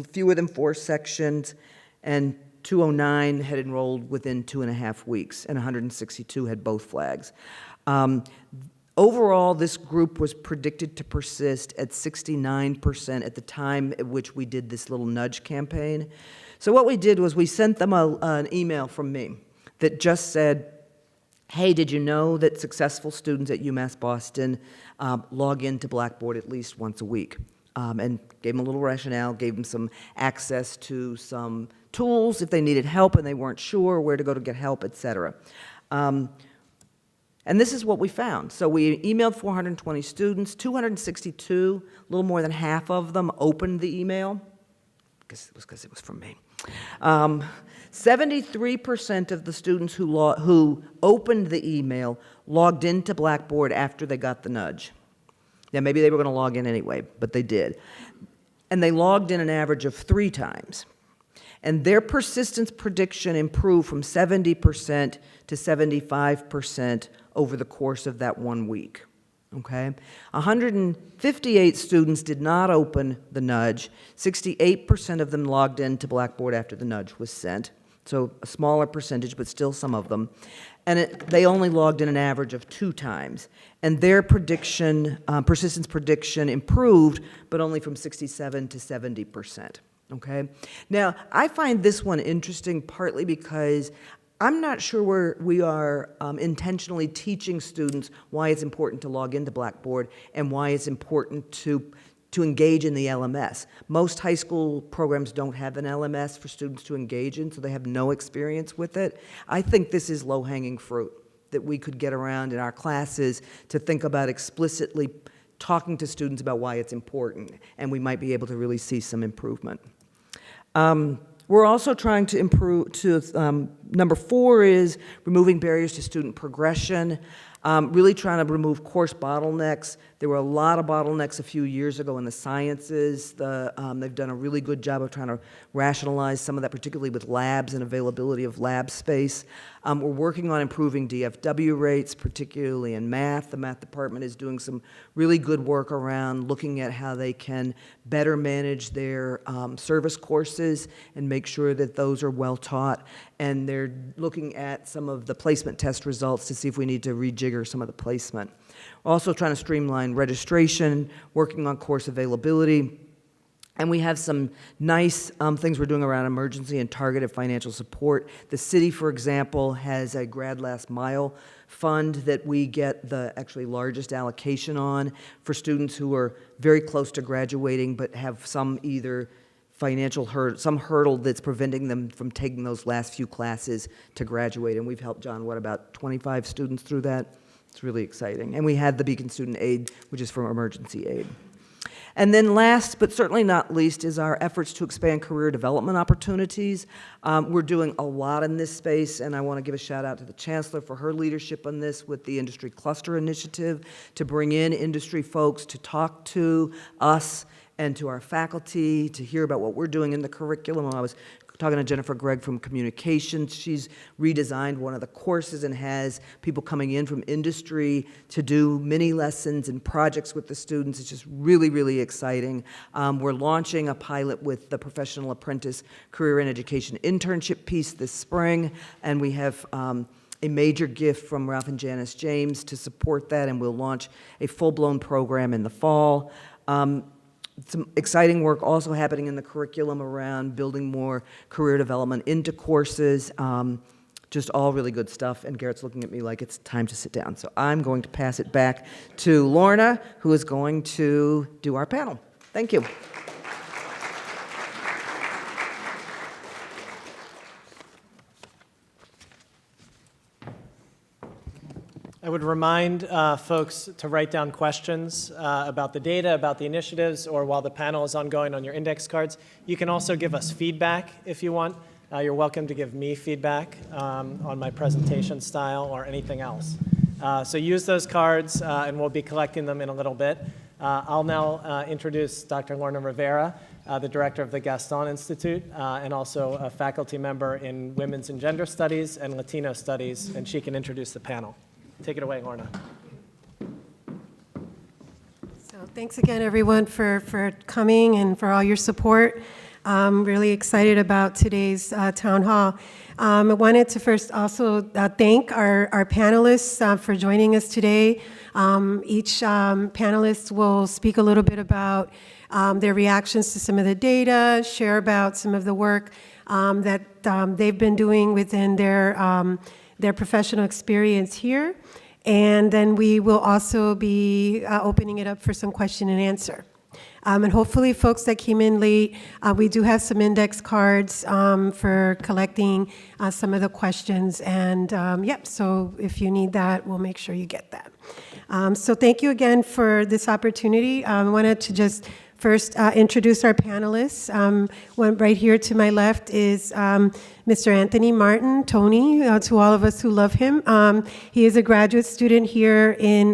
fewer than 4 sections, and 209 had enrolled within 2.5 weeks, and 162 had both flags. Overall, this group was predicted to persist at 69% at the time at which we did this little nudge campaign. So what we did was we sent them an email from me that just said, hey, did you know that successful students at UMass Boston log into Blackboard at least once a week? And gave them a little rationale, gave them some access to some tools if they needed help and they weren't sure where to go to get help, et cetera. And this is what we found. So we emailed 420 students, 262, a little more than half of them opened the email, because it was from me. 73% of the students who opened the email logged into Blackboard after they got the nudge. Now, maybe they were going to log in anyway, but they did. And they logged in an average of 3 times. And their persistence prediction improved from 70% to 75% over the course of that 1 week. Okay? 158 students did not open the nudge. 68% of them logged into Blackboard after the nudge was sent. So a smaller percentage, but still some of them. And they only logged in an average of 2 times. And their persistence prediction improved, but only from 67 to 70%. Okay? Now, I find this one interesting partly because I'm not sure we are intentionally teaching students why it's important to log into Blackboard and why it's important to engage in the LMS. Most high school programs don't have an LMS for students to engage in, so they have no experience with it. I think this is low-hanging fruit that we could get around in our classes to think about explicitly talking to students about why it's important, and we might be able to really see some improvement. We're also trying to improve number 4 is removing barriers to student progression, really trying to remove course bottlenecks. There were a lot of bottlenecks a few years ago in the sciences. They've done a really good job of trying to rationalize some of that, particularly with labs and availability of lab space. We're working on improving DFW rates, particularly in math. The math department is doing some really good work around looking at how they can better manage their service courses and make sure that those are well taught. And they're looking at some of the placement test results to see if we need to rejigger some of the placement. We're also trying to streamline registration, working on course availability. And we have some nice things we're doing around emergency and targeted financial support. The city, for example, has a Grad Last Mile fund that we get the actually largest allocation on for students who are very close to graduating but have some either financial some hurdle that's preventing them from taking those last few classes to graduate. And we've helped, John, what, about 25 students through that? It's really exciting. And we had the Beacon Student Aid, which is for emergency aid. And then last, but certainly not least, is our efforts to expand career development opportunities. We're doing a lot in this space, and I want to give a shout out to the Chancellor for her leadership on this with the Industry Cluster Initiative to bring in industry folks to talk to us and to our faculty, to hear about what we're doing in the curriculum. I was talking to Jennifer Gregg from Communications. She's redesigned one of the courses and has people coming in from industry to do mini lessons and projects with the students. It's just really, really exciting. We're launching a pilot with the Professional Apprentice Career and Education Internship piece this spring, and we have a major gift from Ralph and Janice James to support that, and we'll launch a full-blown program in the fall. Some exciting work also happening in the curriculum around building more career development into courses, just all really good stuff. And Garrett's looking at me like it's time to sit down. So I'm going to pass it back to Lorna, who is going to do our panel. Thank you. I would remind folks to write down questions about the data, about the initiatives, or while the panel is ongoing on your index cards. You can also give us feedback if you want. You're welcome to give me feedback on my presentation style or anything else. So use those cards, and we'll be collecting them in a little bit. I'll now introduce Dr. Lorna Rivera, the director of the Gaston Institute, and also a faculty member in Women's and Gender Studies and Latino Studies, and she can introduce the panel. Take it away, Lorna. So thanks again, everyone, for coming and for all your support. I'm really excited about today's town hall. I wanted to first also thank our panelists for joining us today. Each panelist will speak a little bit about their reactions to some of the data, share about some of the work that they've been doing within their professional experience here. And then we will also be opening it up for some question and answer. And hopefully folks that came in late, we do have some index cards for collecting some of the questions. And so if you need that, we'll make sure you get that. So thank you again for this opportunity. I wanted to just first introduce our panelists. One right here to my left is Mr. Anthony Martin, Tony, to all of us who love him. He is a graduate student here in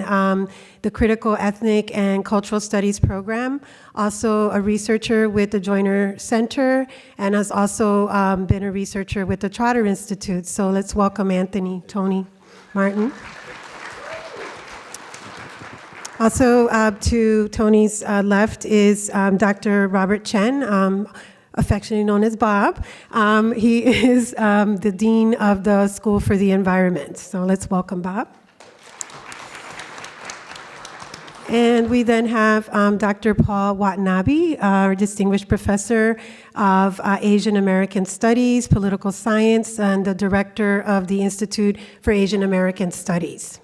the Critical Ethnic and Cultural Studies program, also a researcher with the Joyner Center, and has also been a researcher with the Trotter Institute. So let's welcome Anthony, Tony Martin. Also to Tony's left is Dr. Robert Chen, affectionately known as Bob. He is the Dean of the School for the Environment. So let's welcome Bob. And we then have Dr. Paul Watanabe, our distinguished professor of Asian American Studies, Political Science, and the director of the Institute for Asian American Studies.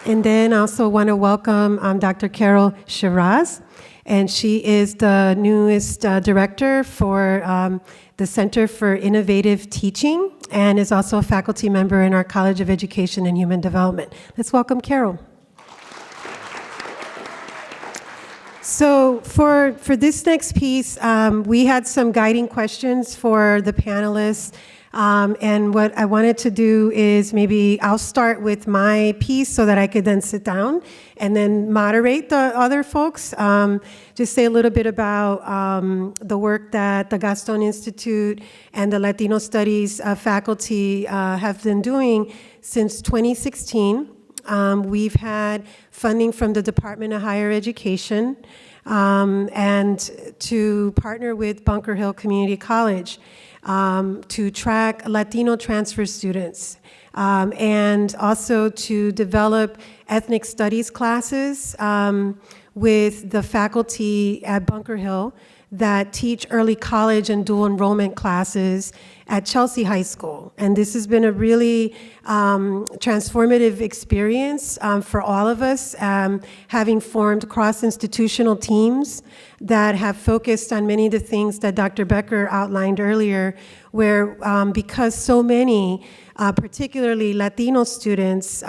And then I also want to welcome Dr. Carol Shiraz, and she is the newest director for the Center for Innovative Teaching, and is also a faculty member in our College of Education and Human Development. Let's welcome Carol. So for this next piece, we had some guiding questions for the panelists. And what I wanted to do is maybe I'll start with my piece so that I could then sit down and then moderate the other folks. Just say a little bit about the work that the Gaston Institute and the Latino Studies faculty have been doing since 2016. We've had funding from the Department of Higher Education and to partner with Bunker Hill Community College to track Latino transfer students, and also to develop ethnic studies classes with the faculty at Bunker Hill that teach early college and dual enrollment classes at Chelsea High School. And this has been a really transformative experience for all of us, having formed cross-institutional teams that have focused on many of the things that Dr. Becker outlined earlier, where because so many, particularly Latino students,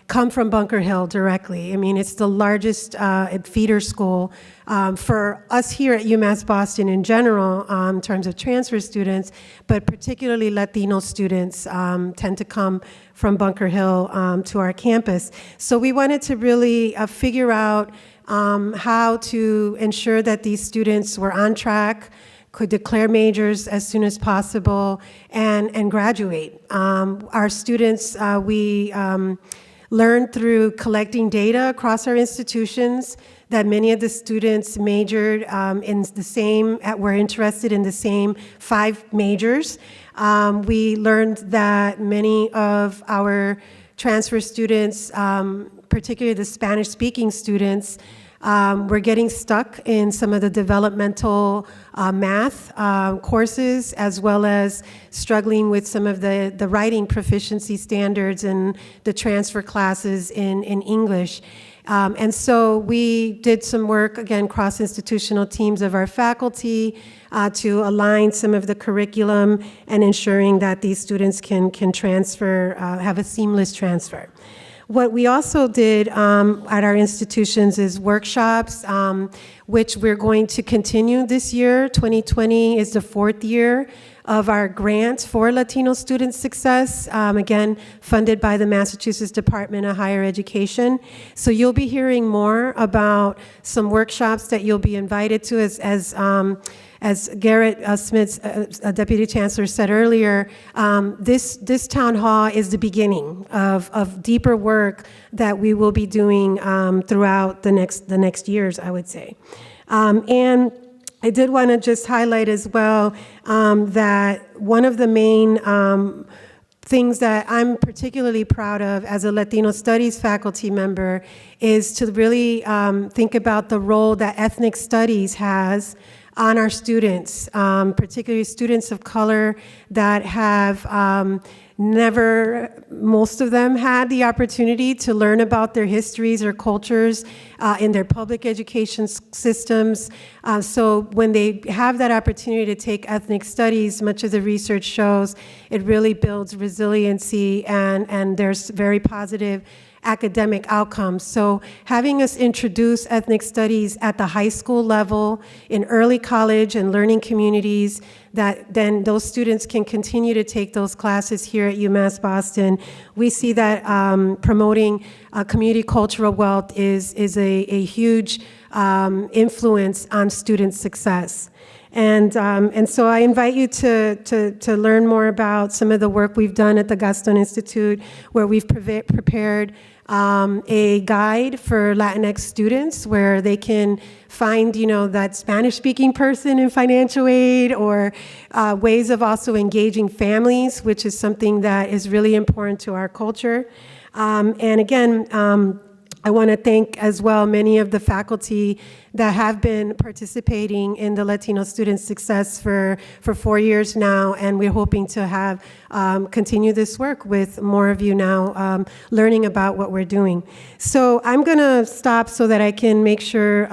come from Bunker Hill directly. I mean, it's the largest feeder school for us here at UMass Boston in general in terms of transfer students, but particularly Latino students tend to come from Bunker Hill to our campus. So we wanted to really figure out how to ensure that these students were on track, could declare majors as soon as possible, and graduate. Our students, we learned through collecting data across our institutions that many of the students majored in the same, were interested in the same 5 majors. We learned that many of our transfer students, particularly the Spanish-speaking students, were getting stuck in some of the developmental math courses, as well as struggling with some of the writing proficiency standards and the transfer classes in English. And so we did some work, again, cross-institutional teams of our faculty to align some of the curriculum and ensuring that these students can transfer, have a seamless transfer. What we also did at our institutions is workshops, which we're going to continue this year. 2020 is the 4th year of our grant for Latino student success, again, funded by the Massachusetts Department of Higher Education. So you'll be hearing more about some workshops that you'll be invited to as Garrett Smith, Deputy Chancellor, said earlier, this town hall is the beginning of deeper work that we will be doing throughout the next years, I would say. And I did want to just highlight as well that one of the main things that I'm particularly proud of as a Latino Studies faculty member is to really think about the role that ethnic studies has on our students, particularly students of color that have never, most of them had the opportunity to learn about their histories or cultures in their public education systems. So when they have that opportunity to take ethnic studies, much of the research shows it really builds resiliency and there's very positive academic outcomes. So having us introduce ethnic studies at the high school level, in early college and learning communities, that then those students can continue to take those classes here at UMass Boston. We see that promoting community cultural wealth is a huge influence on student success. And so I invite you to learn more about some of the work we've done at the Gaston Institute, where we've prepared a guide for Latinx students where they can find, that Spanish-speaking person in financial aid, or ways of also engaging families, which is something that is really important to our culture. And again, I want to thank as well many of the faculty that have been participating in the Latino Student Success for 4 years now, and we're hoping to have continue this work with more of you now learning about what we're doing. So I'm going to stop so that I can make sure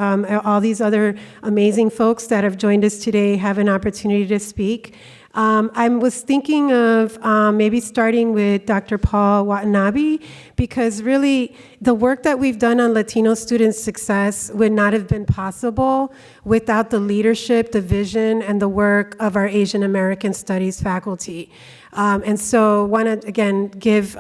all these other amazing folks that have joined us today have an opportunity to speak. I was thinking of maybe starting with Dr. Paul Watanabe, because really the work that we've done on Latino student success would not have been possible without the leadership, the vision, and the work of our Asian American Studies faculty. And so I want to, again, give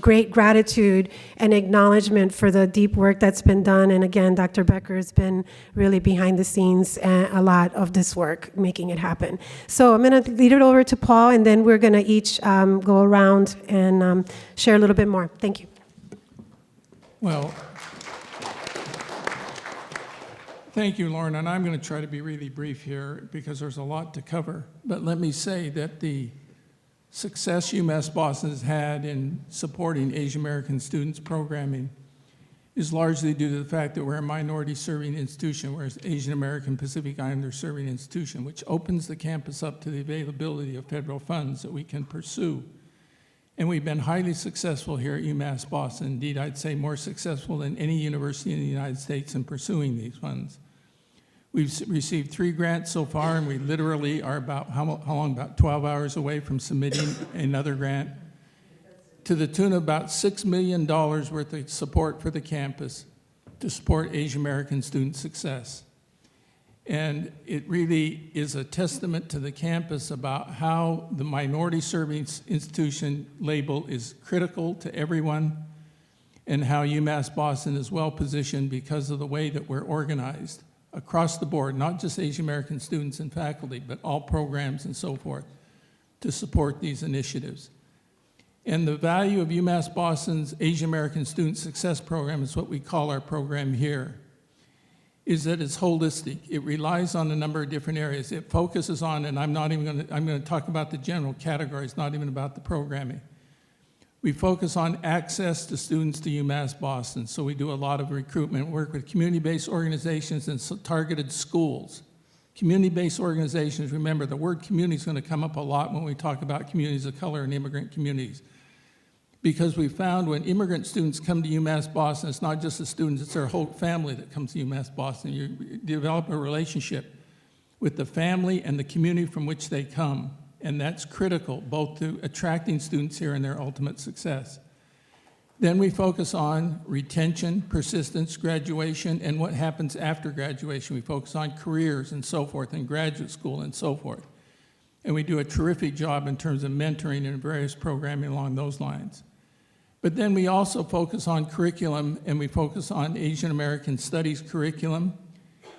great gratitude and acknowledgement for the deep work that's been done. And again, Dr. Becker has been really behind the scenes a lot of this work, making it happen. So I'm going to lead it over to Paul, and then we're going to each go around and share a little bit more. Thank you. Well, thank you, Lauren. And I'm going to try to be really brief here because there's a lot to cover. But let me say that the success UMass Boston has had in supporting Asian American students programming is largely due to the fact that we're a minority-serving institution, whereas Asian American Pacific Islander-serving institution, which opens the campus up to the availability of federal funds that we can pursue. And we've been highly successful here at UMass Boston. Indeed, I'd say more successful than any university in the United States in pursuing these funds. We've received 3 grants so far, and we literally are about, how long, about 12 hours away from submitting another grant, to the tune of about $6 million worth of support for the campus to support Asian American student success. And it really is a testament to the campus about how the minority-serving institution label is critical to everyone, and how UMass Boston is well-positioned because of the way that we're organized across the board, not just Asian American students and faculty, but all programs and so forth, to support these initiatives. And the value of UMass Boston's Asian American Student Success Program is what we call our program here, is that it's holistic. It relies on a number of different areas. It focuses on, and I'm going to talk about the general categories, not even about the programming. We focus on access to students to UMass Boston. So we do a lot of recruitment work with community-based organizations and targeted schools. Community-based organizations, remember, the word community is going to come up a lot when we talk about communities of color and immigrant communities. Because we found when immigrant students come to UMass Boston, it's not just the students, it's their whole family that comes to UMass Boston. You develop a relationship with the family and the community from which they come. And that's critical, both to attracting students here and their ultimate success. Then we focus on retention, persistence, graduation, and what happens after graduation. We focus on careers and so forth, and graduate school and so forth. And we do a terrific job in terms of mentoring and various programming along those lines. But then we also focus on curriculum, and we focus on Asian American Studies curriculum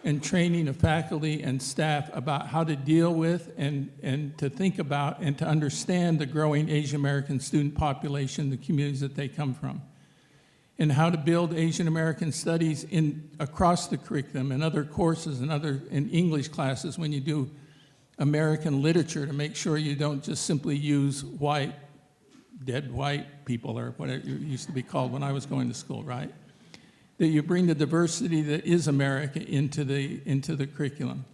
and training of faculty and staff about how to deal with and to think about and to understand the growing Asian American student population, the communities that they come from, and how to build Asian American studies across the curriculum and other courses and English classes when you do American literature, to make sure you don't just simply use dead white people, or what it used to be called when I was going to school, right? That you bring the diversity that is America into the curriculum.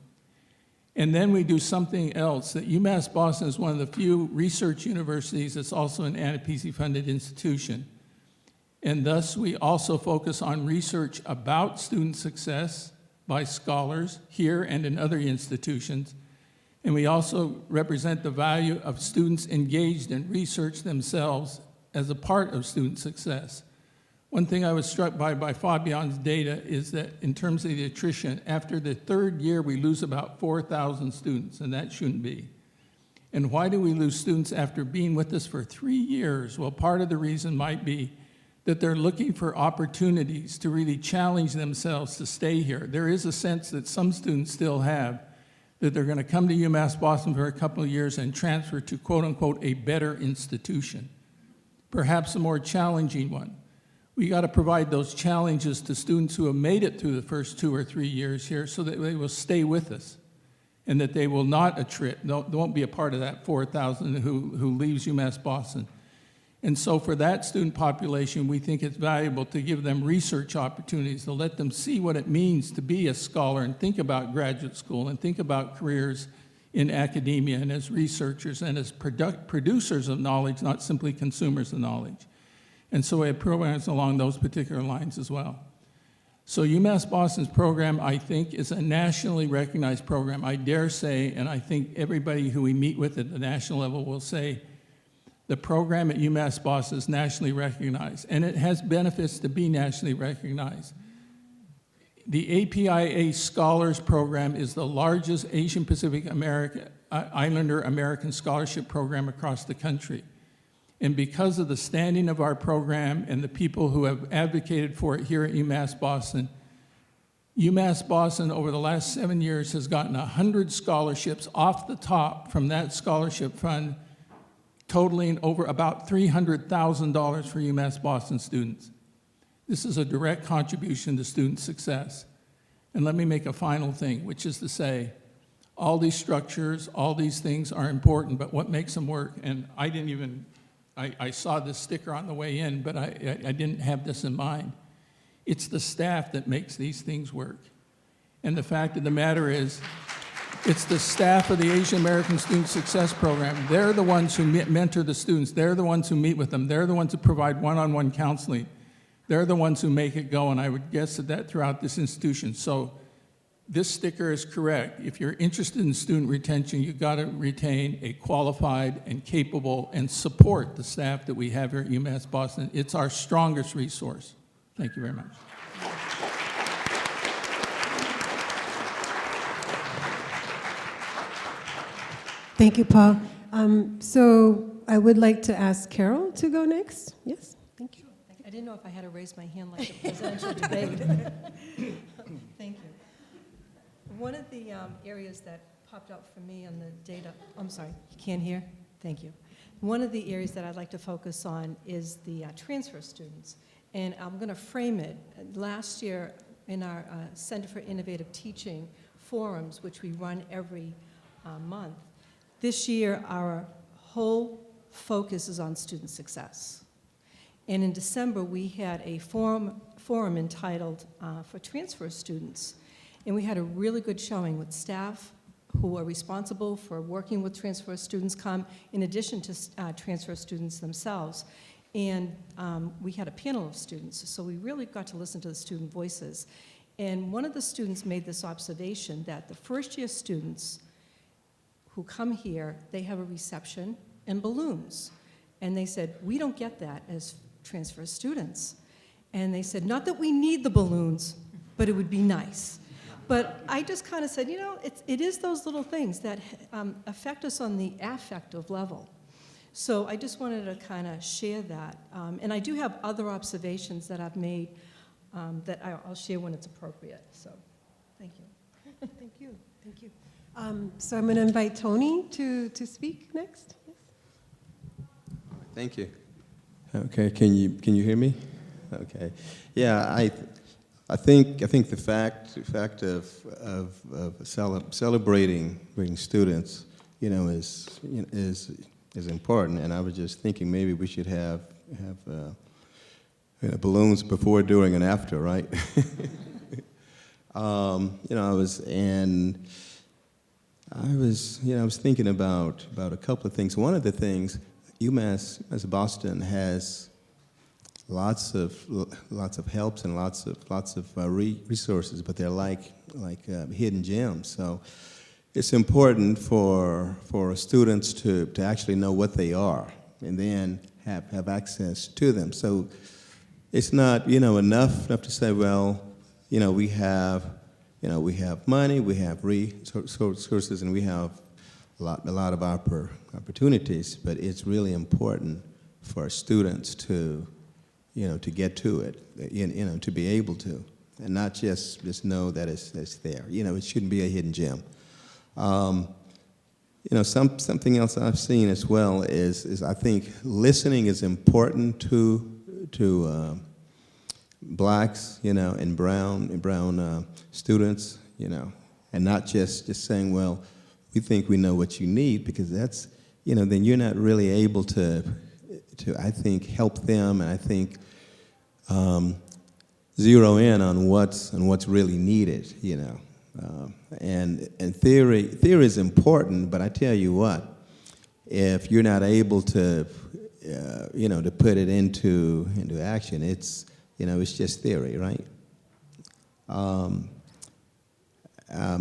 And then we do something else, that UMass Boston is one of the few research universities that's also an ANAPISI-funded institution. And thus, we also focus on research about student success by scholars here and in other institutions. And we also represent the value of students engaged in research themselves as a part of student success. One thing I was struck by Fabian's data is that in terms of the attrition, after the 3rd year, we lose about 4,000 students, and that shouldn't be. And why do we lose students after being with us for 3 years? Well, part of the reason might be that they're looking for opportunities to really challenge themselves to stay here. There is a sense that some students still have that they're going to come to UMass Boston for a couple of years and transfer to, quote unquote, a better institution, perhaps a more challenging one. We got to provide those challenges to students who have made it through the first 2 or 3 years here so that they will stay with us and that they will not attrit. They won't be a part of that 4,000 who leaves UMass Boston. And so for that student population, we think it's valuable to give them research opportunities, to let them see what it means to be a scholar and think about graduate school and think about careers in academia and as researchers and as producers of knowledge, not simply consumers of knowledge. And so we have programs along those particular lines as well. So UMass Boston's program, I think, is a nationally recognized program. I dare say, and I think everybody who we meet with at the national level will say, the program at UMass Boston is nationally recognized, and it has benefits to be nationally recognized. The APIA Scholars Program is the largest Asian Pacific Islander American scholarship program across the country. And because of the standing of our program and the people who have advocated for it here at UMass Boston over the last 7 years has gotten 100 scholarships off the top from that scholarship fund, totaling over about $300,000 for UMass Boston students. This is a direct contribution to student success. And let me make a final thing, which is to say, all these structures, all these things are important, but what makes them work? And I saw this sticker on the way in, but I didn't have this in mind, It's the staff that makes these things work. And the fact of the matter is, it's the staff of the Asian American Student Success Program. They're the ones who mentor the students. They're the ones who meet with them. They're the ones who provide one-on-one counseling. They're the ones who make it go, and I would guess that throughout this institution. So this sticker is correct. If you're interested in student retention, you've got to retain a qualified and capable and support the staff that we have here at UMass Boston. It's our strongest resource. Thank you very much. Thank you, Paul. So I would like to ask Carol to go next. Yes, thank you. I didn't know if I had to raise my hand like a presidential debate. Thank you. One of the areas that popped out for me on the data, I'm sorry, you can't hear? Thank you. One of the areas that I'd like to focus on is the transfer students. And I'm going to frame it. Last year in our Center for Innovative Teaching forums, which we run every month, this year our whole focus is on student success. And in December, we had a forum entitled for transfer students. And we had a really good showing with staff who are responsible for working with transfer students come in addition to transfer students themselves. And we had a panel of students, so we really got to listen to the student voices. And one of the students made this observation that the first-year students who come here, they have a reception and balloons. And they said, we don't get that as transfer students. And they said, not that we need the balloons, but it would be nice. But I just kind of said, you know, it is those little things that affect us on the affective level. So I just wanted to kind of share that. And I do have other observations that I've made that I'll share when it's appropriate. So thank you. Thank you. Thank you. So I'm going to invite Tony to speak next. Yes. Thank you. Okay, can you hear me? Okay. Yeah, I think the fact of celebrating students, you know, is important. And I was just thinking maybe we should have balloons before, during, and after, right? You know, I was thinking about a couple of things. One of the things, UMass Boston has lots of helps and lots of resources, but they're like hidden gems. So it's important for students to actually know what they are and then have access to them. So it's not enough to say, well, we have money, we have resources, and we have a lot of opportunities. But it's really important for students to get to it, to be able to, and not just know that it's there. It shouldn't be a hidden gem. Something else I've seen as well is I think listening is important to blacks, and brown students, and not just saying, well, we think we know what you need, because that's, then you're not really able to I think help them, and I think zero in on what's really needed, and theory is important, but I tell you what, if you're not able to to put it into action, it's just theory, right?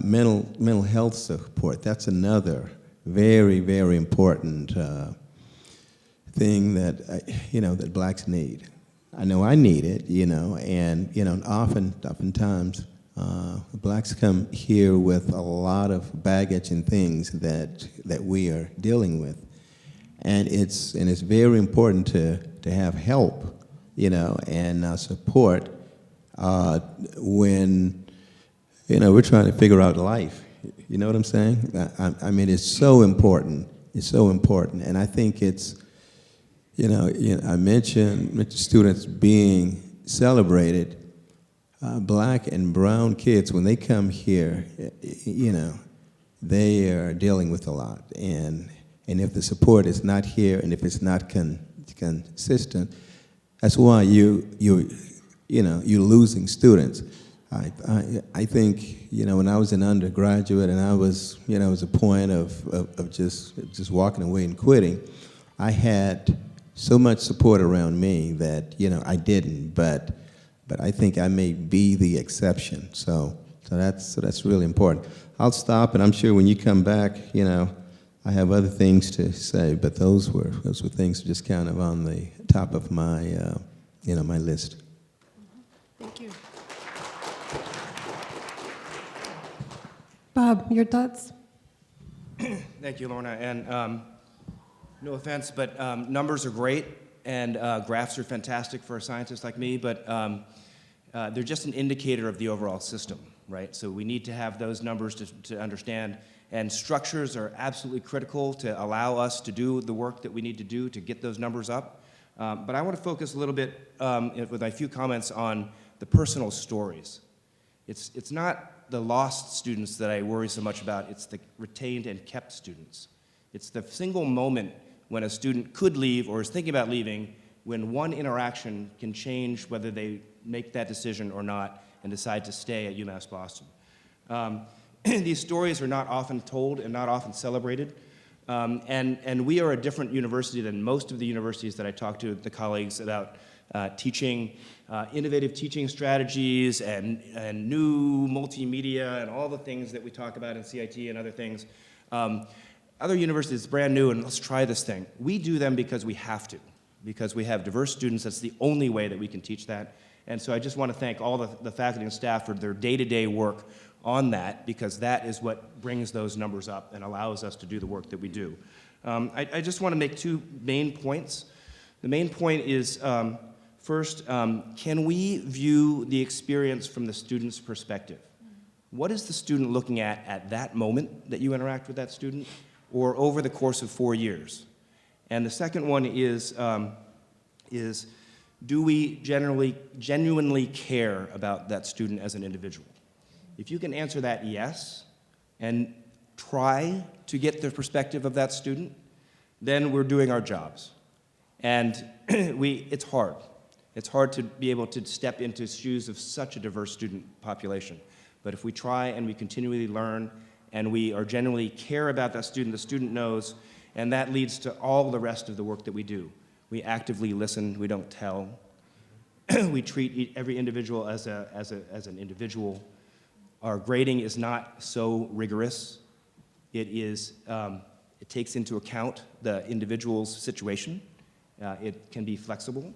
Mental health support, that's another very, very important thing that that blacks need. I know I need it, and oftentimes blacks come here with a lot of baggage and things that we are dealing with, and it's very important to have help, and support when we're trying to figure out life. You know what I'm saying? I mean, it's so important. It's so important, and I think it's. I mentioned students being celebrated. Black and brown kids, when they come here, they are dealing with a lot. And if the support is not here, and if it's not consistent, that's why you you're losing students. I think, when I was an undergraduate and I was, it was a point of just walking away and quitting, I had so much support around me that, I didn't, but I think I may be the exception. So that's really important. I'll stop, and I'm sure when you come back, I have other things to say, but those were things just kind of on the top of my, my list. Thank you. Bob, your thoughts? Thank you, Lorna. And no offense, but numbers are great, and graphs are fantastic for a scientist like me, but they're just an indicator of the overall system, right? So we need to have those numbers to understand, and structures are absolutely critical to allow us to do the work that we need to do to get those numbers up. But I want to focus a little bit with a few comments on the personal stories. It's not the lost students that I worry so much about, it's the retained and kept students. It's the single moment when a student could leave or is thinking about leaving, when one interaction can change whether they make that decision or not and decide to stay at UMass Boston. These stories are not often told and not often celebrated. And we are a different university than most of the universities that I talk to, the colleagues, about teaching, innovative teaching strategies and new multimedia and all the things that we talk about in CIT and other things. Other universities, brand new, and let's try this thing. We do them because we have to, because we have diverse students. That's the only way that we can teach that. And so I just want to thank all the faculty and staff for their day-to-day work on that, because that is what brings those numbers up and allows us to do the work that we do. I just want to make two main points. The main point is, first, can we view the experience from the student's perspective? What is the student looking at that moment that you interact with that student, or over the course of 4 years? And the second one is do we genuinely care about that student as an individual? If you can answer that yes, and try to get the perspective of that student, then we're doing our jobs. And it's hard. It's hard to be able to step into shoes of such a diverse student population. But if we try and we continually learn and we are genuinely care about that student, the student knows, and that leads to all the rest of the work that we do. We actively listen, we don't tell. We treat every individual as an individual. Our grading is not so rigorous. It takes into account the individual's situation. It can be flexible.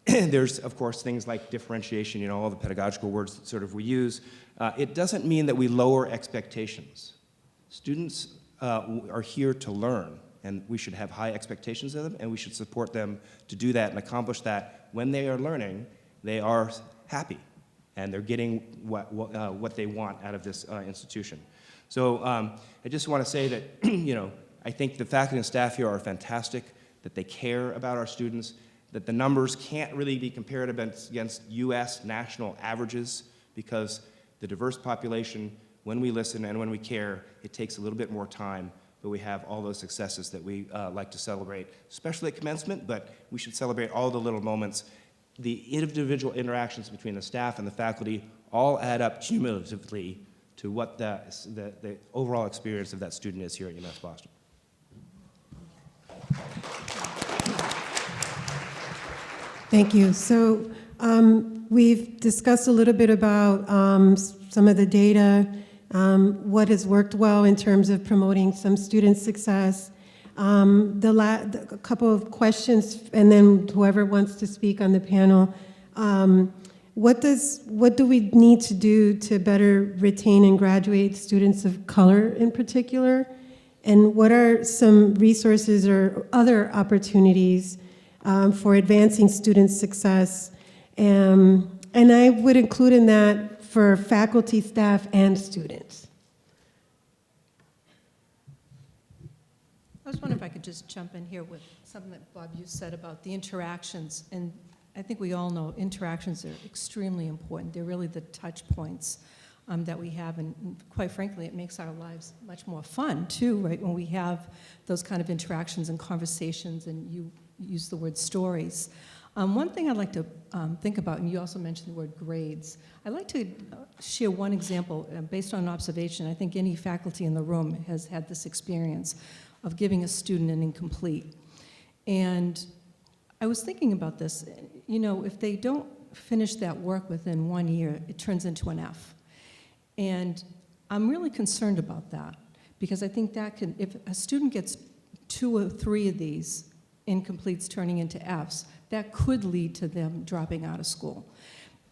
There's, of course, things like differentiation, all the pedagogical words that sort of we use. It doesn't mean that we lower expectations. Students are here to learn, and we should have high expectations of them, and we should support them to do that and accomplish that. When they are learning, they are happy, and they're getting what they want out of this institution. So I just want to say that, I think the faculty and staff here are fantastic, that they care about our students, that the numbers can't really be compared against US national averages, because the diverse population, when we listen and when we care, it takes a little bit more time, but we have all those successes that we like to celebrate, especially at commencement, but we should celebrate all the little moments. The individual interactions between the staff and the faculty all add up cumulatively to what the overall experience of that student is here at UMass Boston. Thank you. So we've discussed a little bit about some of the data, what has worked well in terms of promoting some student success. A couple of questions, and then whoever wants to speak on the panel. What do we need to do to better retain and graduate students of color in particular? And what are some resources or other opportunities for advancing student success? And I would include in that for faculty, staff, and students. I was wondering if I could just jump in here with something that, Bob, you said about the interactions. And I think we all know interactions are extremely important. They're really the touch points that we have. And quite frankly, it makes our lives much more fun, too, right, when we have those kind of interactions and conversations, and you use the word stories. One thing I'd like to think about, and you also mentioned the word grades, I'd like to share one example based on an observation. I think any faculty in the room has had this experience of giving a student an incomplete. And I was thinking about this, you know, if they don't finish that work within 1 year, it turns into an F. And I'm really concerned about that, because I think that can, if a student gets 2 or 3 of these incompletes turning into Fs, that could lead to them dropping out of school.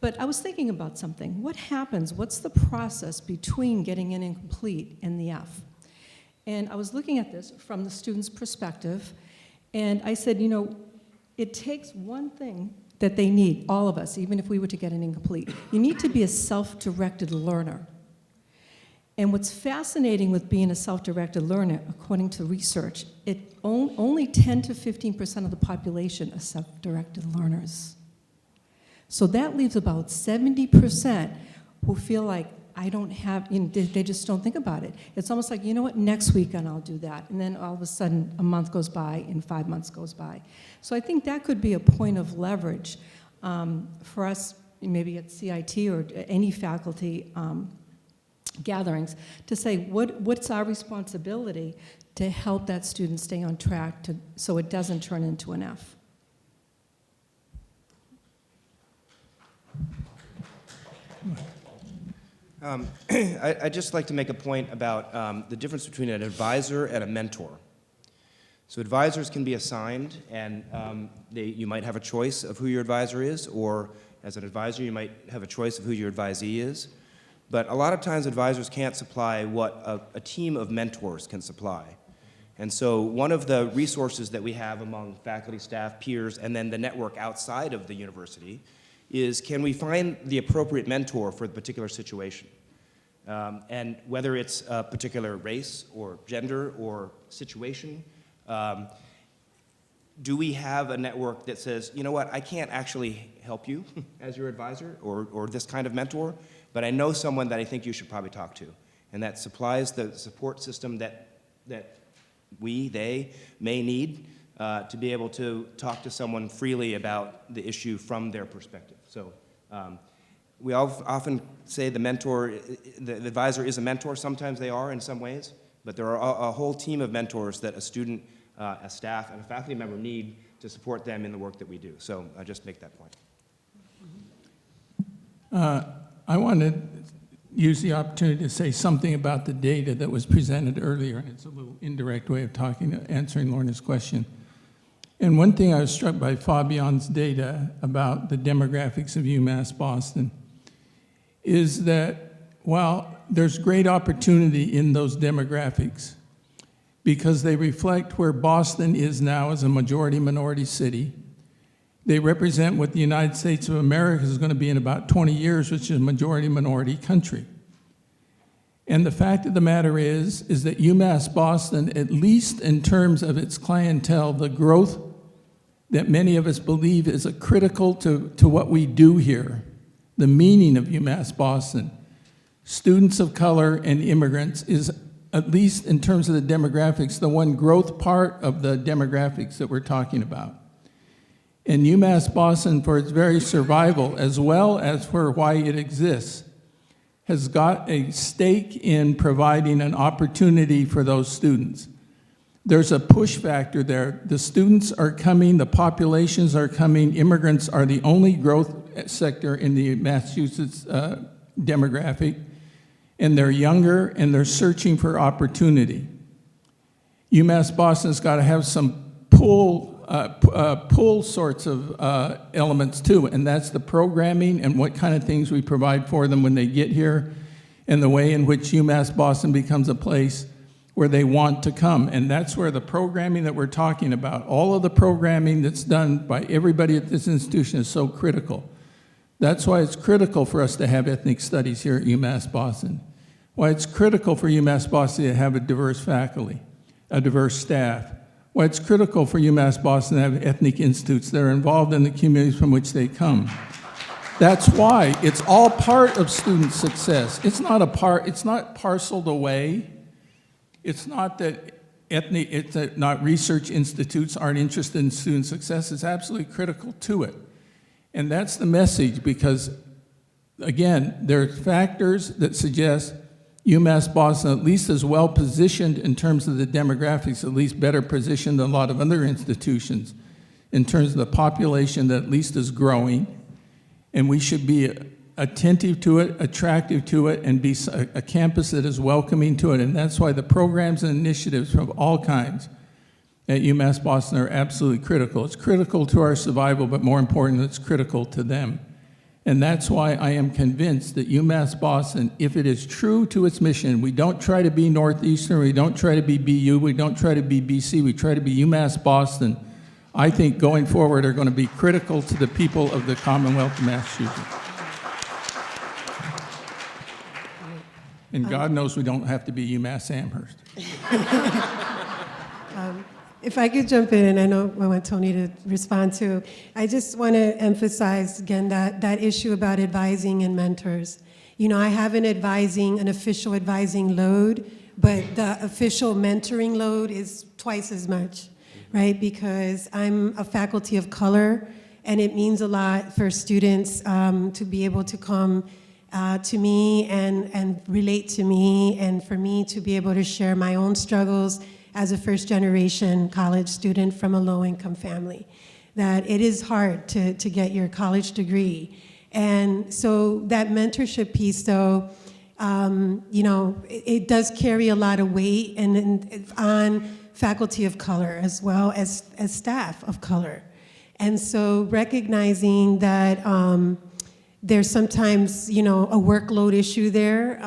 But I was thinking about something. What happens, what's the process between getting an incomplete and the F? And I was looking at this from the student's perspective, and I said, you know, it takes one thing that they need, all of us, even if we were to get an incomplete. You need to be a self-directed learner. And what's fascinating with being a self-directed learner, according to research, only 10 to 15% of the population are self-directed learners. So that leaves about 70% who feel like, I don't have, you know, they just don't think about it. It's almost like, you know what, next weekend I'll do that. And then all of a sudden, a month goes by and 5 months goes by. So I think that could be a point of leverage for us, maybe at CIT or any faculty gatherings, to say what's our responsibility to help that student stay on track so it doesn't turn into an F. I'd just like to make a point about the difference between an advisor and a mentor. So advisors can be assigned, and you might have a choice of who your advisor is, or as an advisor, you might have a choice of who your advisee is. But a lot of times advisors can't supply what a team of mentors can supply. And so one of the resources that we have among faculty, staff, peers, and then the network outside of the university is, can we find the appropriate mentor for the particular situation? And whether it's a particular race or gender or situation, do we have a network that says, you know what, I can't actually help you as your advisor or this kind of mentor, but I know someone that I think you should probably talk to, and that supplies the support system that they may need to be able to talk to someone freely about the issue from their perspective. So we often say the mentor, the advisor is a mentor. Sometimes they are in some ways, but there are a whole team of mentors that a student, a staff, and a faculty member need to support them in the work that we do. So I just make that point. I want to use the opportunity to say something about the data that was presented earlier, and it's a little indirect way of answering Lorna's question. And one thing I was struck by Fabian's data about the demographics of UMass Boston is that while there's great opportunity in those demographics, because they reflect where Boston is now as a majority-minority city, they represent what the United States of America is going to be in about 20 years, which is a majority-minority country. And the fact of the matter is that UMass Boston, at least in terms of its clientele, the growth that many of us believe is critical to what we do here, the meaning of UMass Boston, students of color and immigrants is, at least in terms of the demographics, the one growth part of the demographics that we're talking about. And UMass Boston, for its very survival, as well as for why it exists, has got a stake in providing an opportunity for those students. There's a push factor there. The students are coming, the populations are coming, immigrants are the only growth sector in the Massachusetts demographic, and they're younger and they're searching for opportunity. UMass Boston's got to have some pull sorts of elements too, and that's the programming and what kind of things we provide for them when they get here, and the way in which UMass Boston becomes a place where they want to come. And that's where the programming that we're talking about, all of the programming that's done by everybody at this institution is so critical. That's why it's critical for us to have ethnic studies here at UMass Boston. Why it's critical for UMass Boston to have a diverse faculty, a diverse staff. Why it's critical for UMass Boston to have ethnic institutes that are involved in the communities from which they come. That's why it's all part of student success. It's not parceled away. It's not that not research institutes aren't interested in student success is absolutely critical to it. And that's the message, because, again, there are factors that suggest UMass Boston at least is well positioned in terms of the demographics, at least better positioned than a lot of other institutions in terms of the population that at least is growing. And we should be attentive to it, attractive to it, and be a campus that is welcoming to it. And that's why the programs and initiatives of all kinds at UMass Boston are absolutely critical. It's critical to our survival, but more important, it's critical to them. And that's why I am convinced that UMass Boston, if it is true to its mission, we don't try to be Northeastern, we don't try to be BU, we don't try to be BC, we try to be UMass Boston, I think going forward are going to be critical to the people of the Commonwealth of Massachusetts. And God knows we don't have to be UMass Amherst. If I could jump in, and I know I want Tony to respond too, I just want to emphasize again that issue about advising and mentors. You know, I have an official advising load, but the official mentoring load is twice as much, right? Because I'm a faculty of color, and it means a lot for students to be able to come to me and relate to me, and for me to be able to share my own struggles as a first-generation college student from a low-income family, that it is hard to get your college degree. And so that mentorship piece, though, you know, it does carry a lot of weight and on faculty of color as well as staff of color. And so recognizing that there's sometimes, you know, a workload issue there,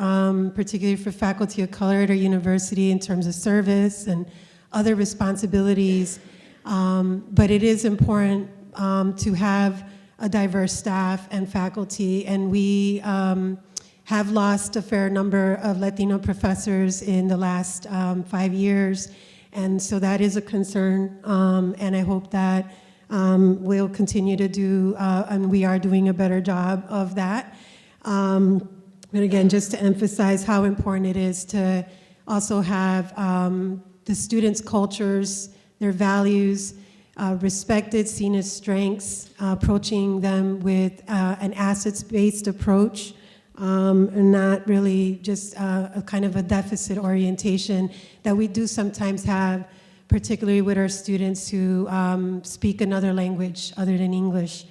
particularly for faculty of color at our university in terms of service and other responsibilities. But it is important to have a diverse staff and faculty, and we have lost a fair number of Latino professors in the last 5 years, and so that is a concern, and I hope that we'll continue to do, and we are doing a better job of that. But again, just to emphasize how important it is to also have the students' cultures, their values, respected, seen as strengths, approaching them with an assets-based approach, and not really just a kind of a deficit orientation that we do sometimes have, particularly with our students who speak another language other than English.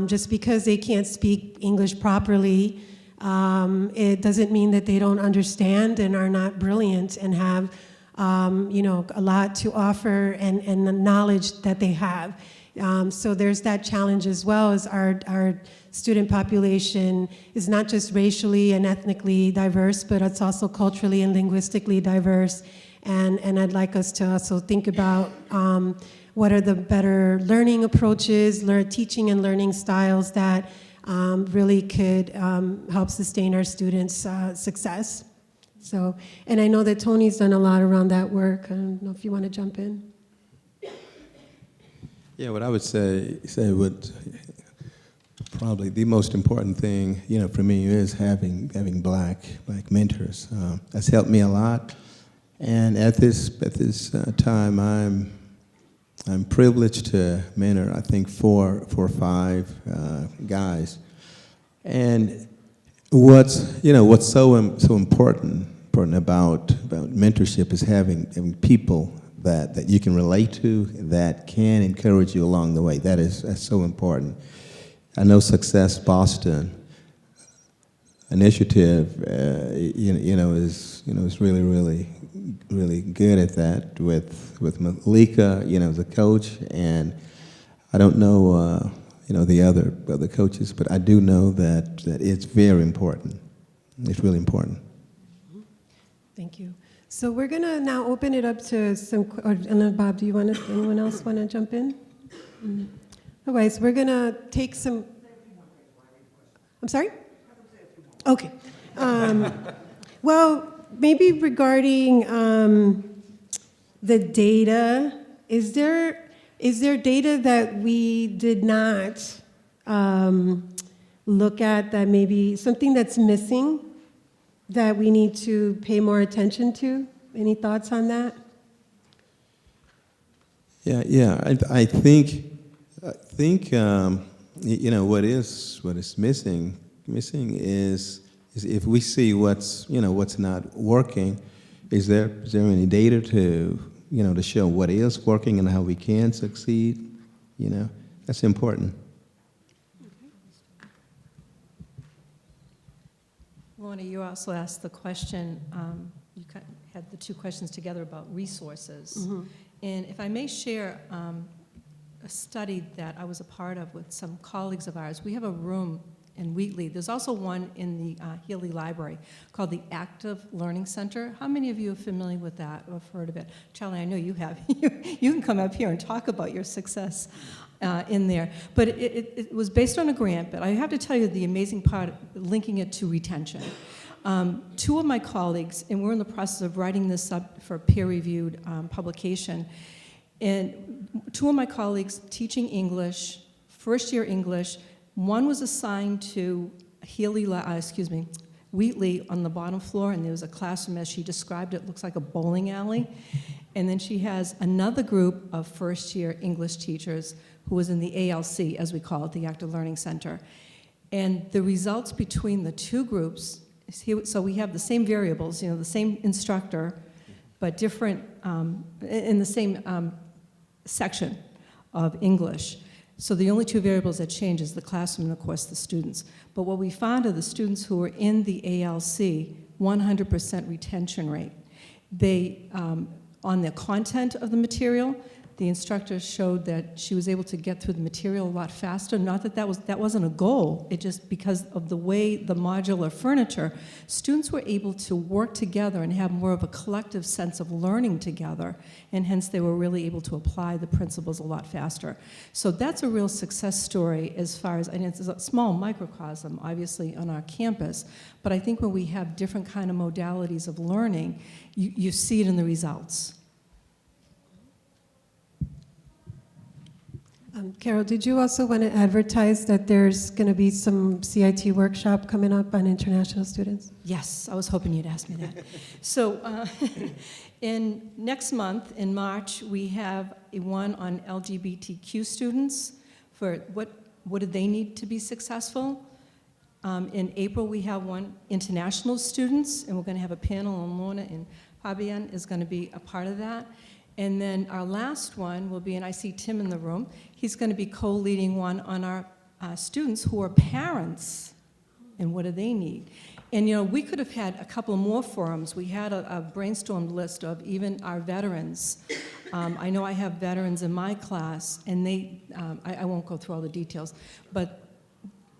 Just because they can't speak English properly, it doesn't mean that they don't understand and are not brilliant and have you know, a lot to offer and the knowledge that they have. So there's that challenge as well, as our student population is not just racially and ethnically diverse, but it's also culturally and linguistically diverse. And I'd like us to also think about what are the better learning approaches, teaching and learning styles that really could help sustain our students' success. So, and I know that Tony's done a lot around that work. I don't know if you want to jump in. Yeah, what I would say would probably the most important thing, you know, for me is having black mentors. That's helped me a lot. And at this time, I'm privileged to mentor, I think, four or five guys. And what's so important about mentorship is having people that you can relate to, that can encourage you along the way. That's so important. I know Success Boston initiative, is really good at that with Malika, as a coach, and I don't know, the other coaches, but I do know that it's very important. It's really important. Thank you. So we're going to now open it up to some, and Bob, do you want to, anyone else want to jump in? Otherwise, we're going to take some, I'm sorry? Okay. Well, maybe regarding the data, is there data that we did not look at, that maybe something that's missing that we need to pay more attention to? Any thoughts on that? I think what is missing is if we see what's not working, is there any data to show what is working and how we can succeed? That's important. Lorna, you also asked the question, you had the two questions together about resources. Mm-hmm. And if I may share a study that I was a part of with some colleagues of ours, we have a room in Wheatley. There's also one in the Healy Library called the Active Learning Center. How many of you are familiar with that or have heard of it? Charlie, I know you have. You can come up here and talk about your success in there. But it was based on a grant, but I have to tell you the amazing part, linking it to retention. Two of my colleagues, and we're in the process of writing this up for peer-reviewed publication, and two of my colleagues teaching English, first-year English, one was assigned to Wheatley on the bottom floor, and there was a classroom, as she described it, looks like a bowling alley. And then she has another group of first-year English teachers who was in the ALC, as we call it, the Active Learning Center. And the results between the two groups, so we have the same variables, the same instructor, but different, in the same section of English. So the only two variables that change is the classroom and, of course, the students. But what we found are the students who were in the ALC, 100% retention rate. They, on the content of the material, the instructor showed that she was able to get through the material a lot faster. Not that that wasn't a goal, it just because of the way the modular furniture, students were able to work together and have more of a collective sense of learning together, and hence they were really able to apply the principles a lot faster. So that's a real success story as far as, and it's a small microcosm, obviously, on our campus, but I think when we have different kind of modalities of learning, you see it in the results. Carol, did you also want to advertise that there's going to be some CIT workshop coming up on international students? Yes, I was hoping you'd ask me that. So in next month, in March, we have one on LGBTQ students for what do they need to be successful. In April, we have one international students, and we're going to have a panel, and Lorna and Fabian is going to be a part of that. And then our last one will be, and I see Tim in the room, he's going to be co-leading one on our students who are parents, and what do they need? And we could have had a couple more forums. We had a brainstormed list of even our veterans. I know I have veterans in my class, and I won't go through all the details, but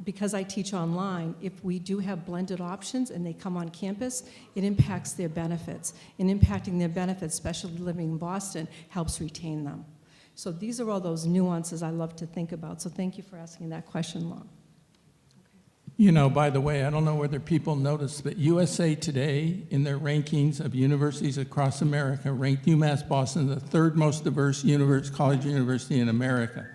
because I teach online, if we do have blended options and they come on campus, it impacts their benefits. And impacting their benefits, especially living in Boston, helps retain them. So these are all those nuances I love to think about. So thank you for asking that question, Lon. By the way, I don't know whether people noticed, but USA Today, in their rankings of universities across America, ranked UMass Boston the third most diverse college university in America.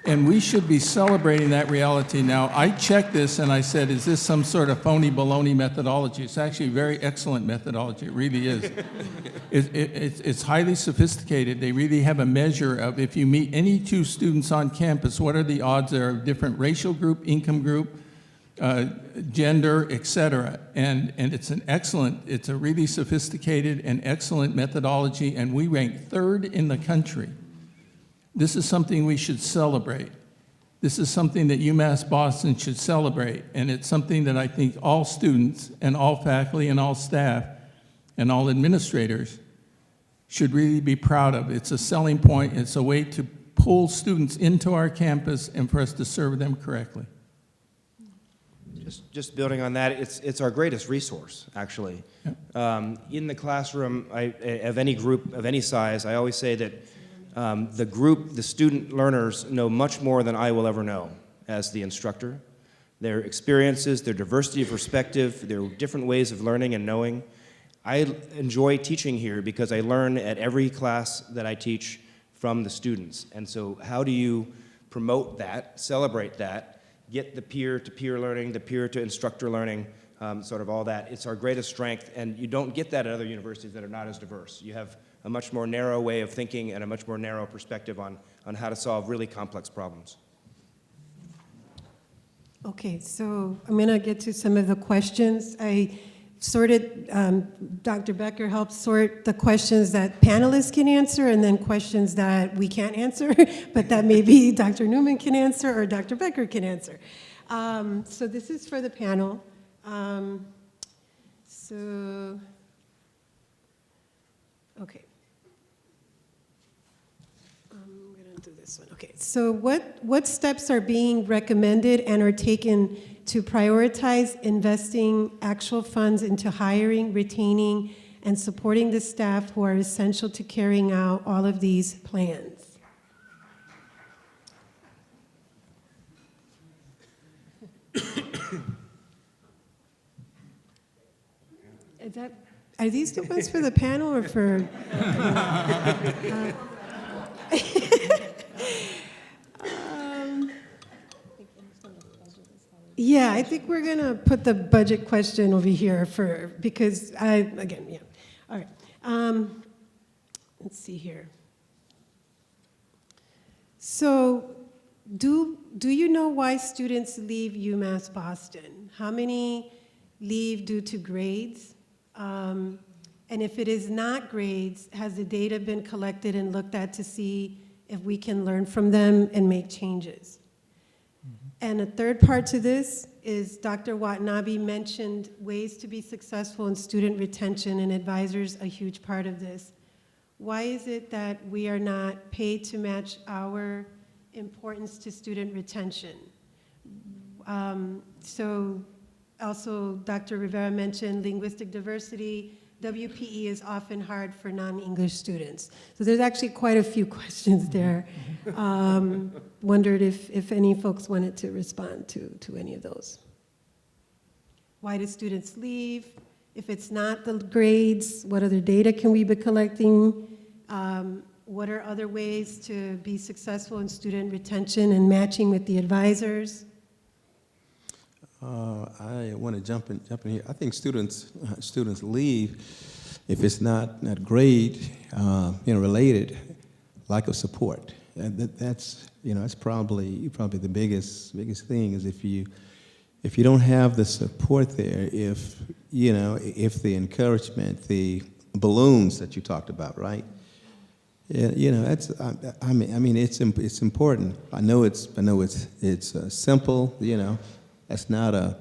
And we should be celebrating that reality now. I checked this and I said, is this some sort of phony baloney methodology? It's actually a very excellent methodology. It really is. It's highly sophisticated. They really have a measure of if you meet any two students on campus, what are the odds there of different racial group, income group, gender, et cetera. And it's it's a really sophisticated and excellent methodology, and we rank third in the country. This is something we should celebrate. This is something that UMass Boston should celebrate, and it's something that I think all students and all faculty and all staff and all administrators should really be proud of. It's a selling point. It's a way to pull students into our campus and for us to serve them correctly. Just building on that, it's our greatest resource, actually. Yeah. In the classroom of any group of any size, I always say that the student learners know much more than I will ever know as the instructor. Their experiences, their diversity of perspective, their different ways of learning and knowing. I enjoy teaching here because I learn at every class that I teach from the students. And so how do you promote that, celebrate that, get the peer-to-peer learning, the peer-to-instructor learning, sort of all that. It's our greatest strength, and you don't get that at other universities that are not as diverse. You have a much more narrow way of thinking and a much more narrow perspective on how to solve really complex problems. Okay, so I'm going to get to some of the questions. I sorted, Dr. Becker helped sort the questions that panelists can answer and then questions that we can't answer, but that maybe Dr. Newman can answer or Dr. Becker can answer. So this is for the panel. Okay. I'm going to do this one. Okay, so what steps are being recommended and are taken to prioritize investing actual funds into hiring, retaining, and supporting the staff who are essential to carrying out all of these plans? Are these the ones for the panel or for? Yeah, I think we're going to put the budget question over here because yeah. All right. Let's see here. So do you know why students leave UMass Boston? How many leave due to grades? And if it is not grades, has the data been collected and looked at to see if we can learn from them and make changes? And a third part to this is Dr. Watanabe mentioned ways to be successful in student retention, and advisors a huge part of this. Why is it that we are not paid to match our importance to student retention? So also Dr. Rivera mentioned linguistic diversity. WPE is often hard for non-English students. So there's actually quite a few questions there. Wondered if any folks wanted to respond to any of those. Why do students leave? If it's not the grades, what other data can we be collecting? What are other ways to be successful in student retention and matching with the advisors? I want to jump in here. I think students leave if it's not grade related, lack of support. That's probably the biggest thing is if you don't have the support there, if the encouragement, the balloons that you talked about, right? That's it's important. I know it's simple. That's not a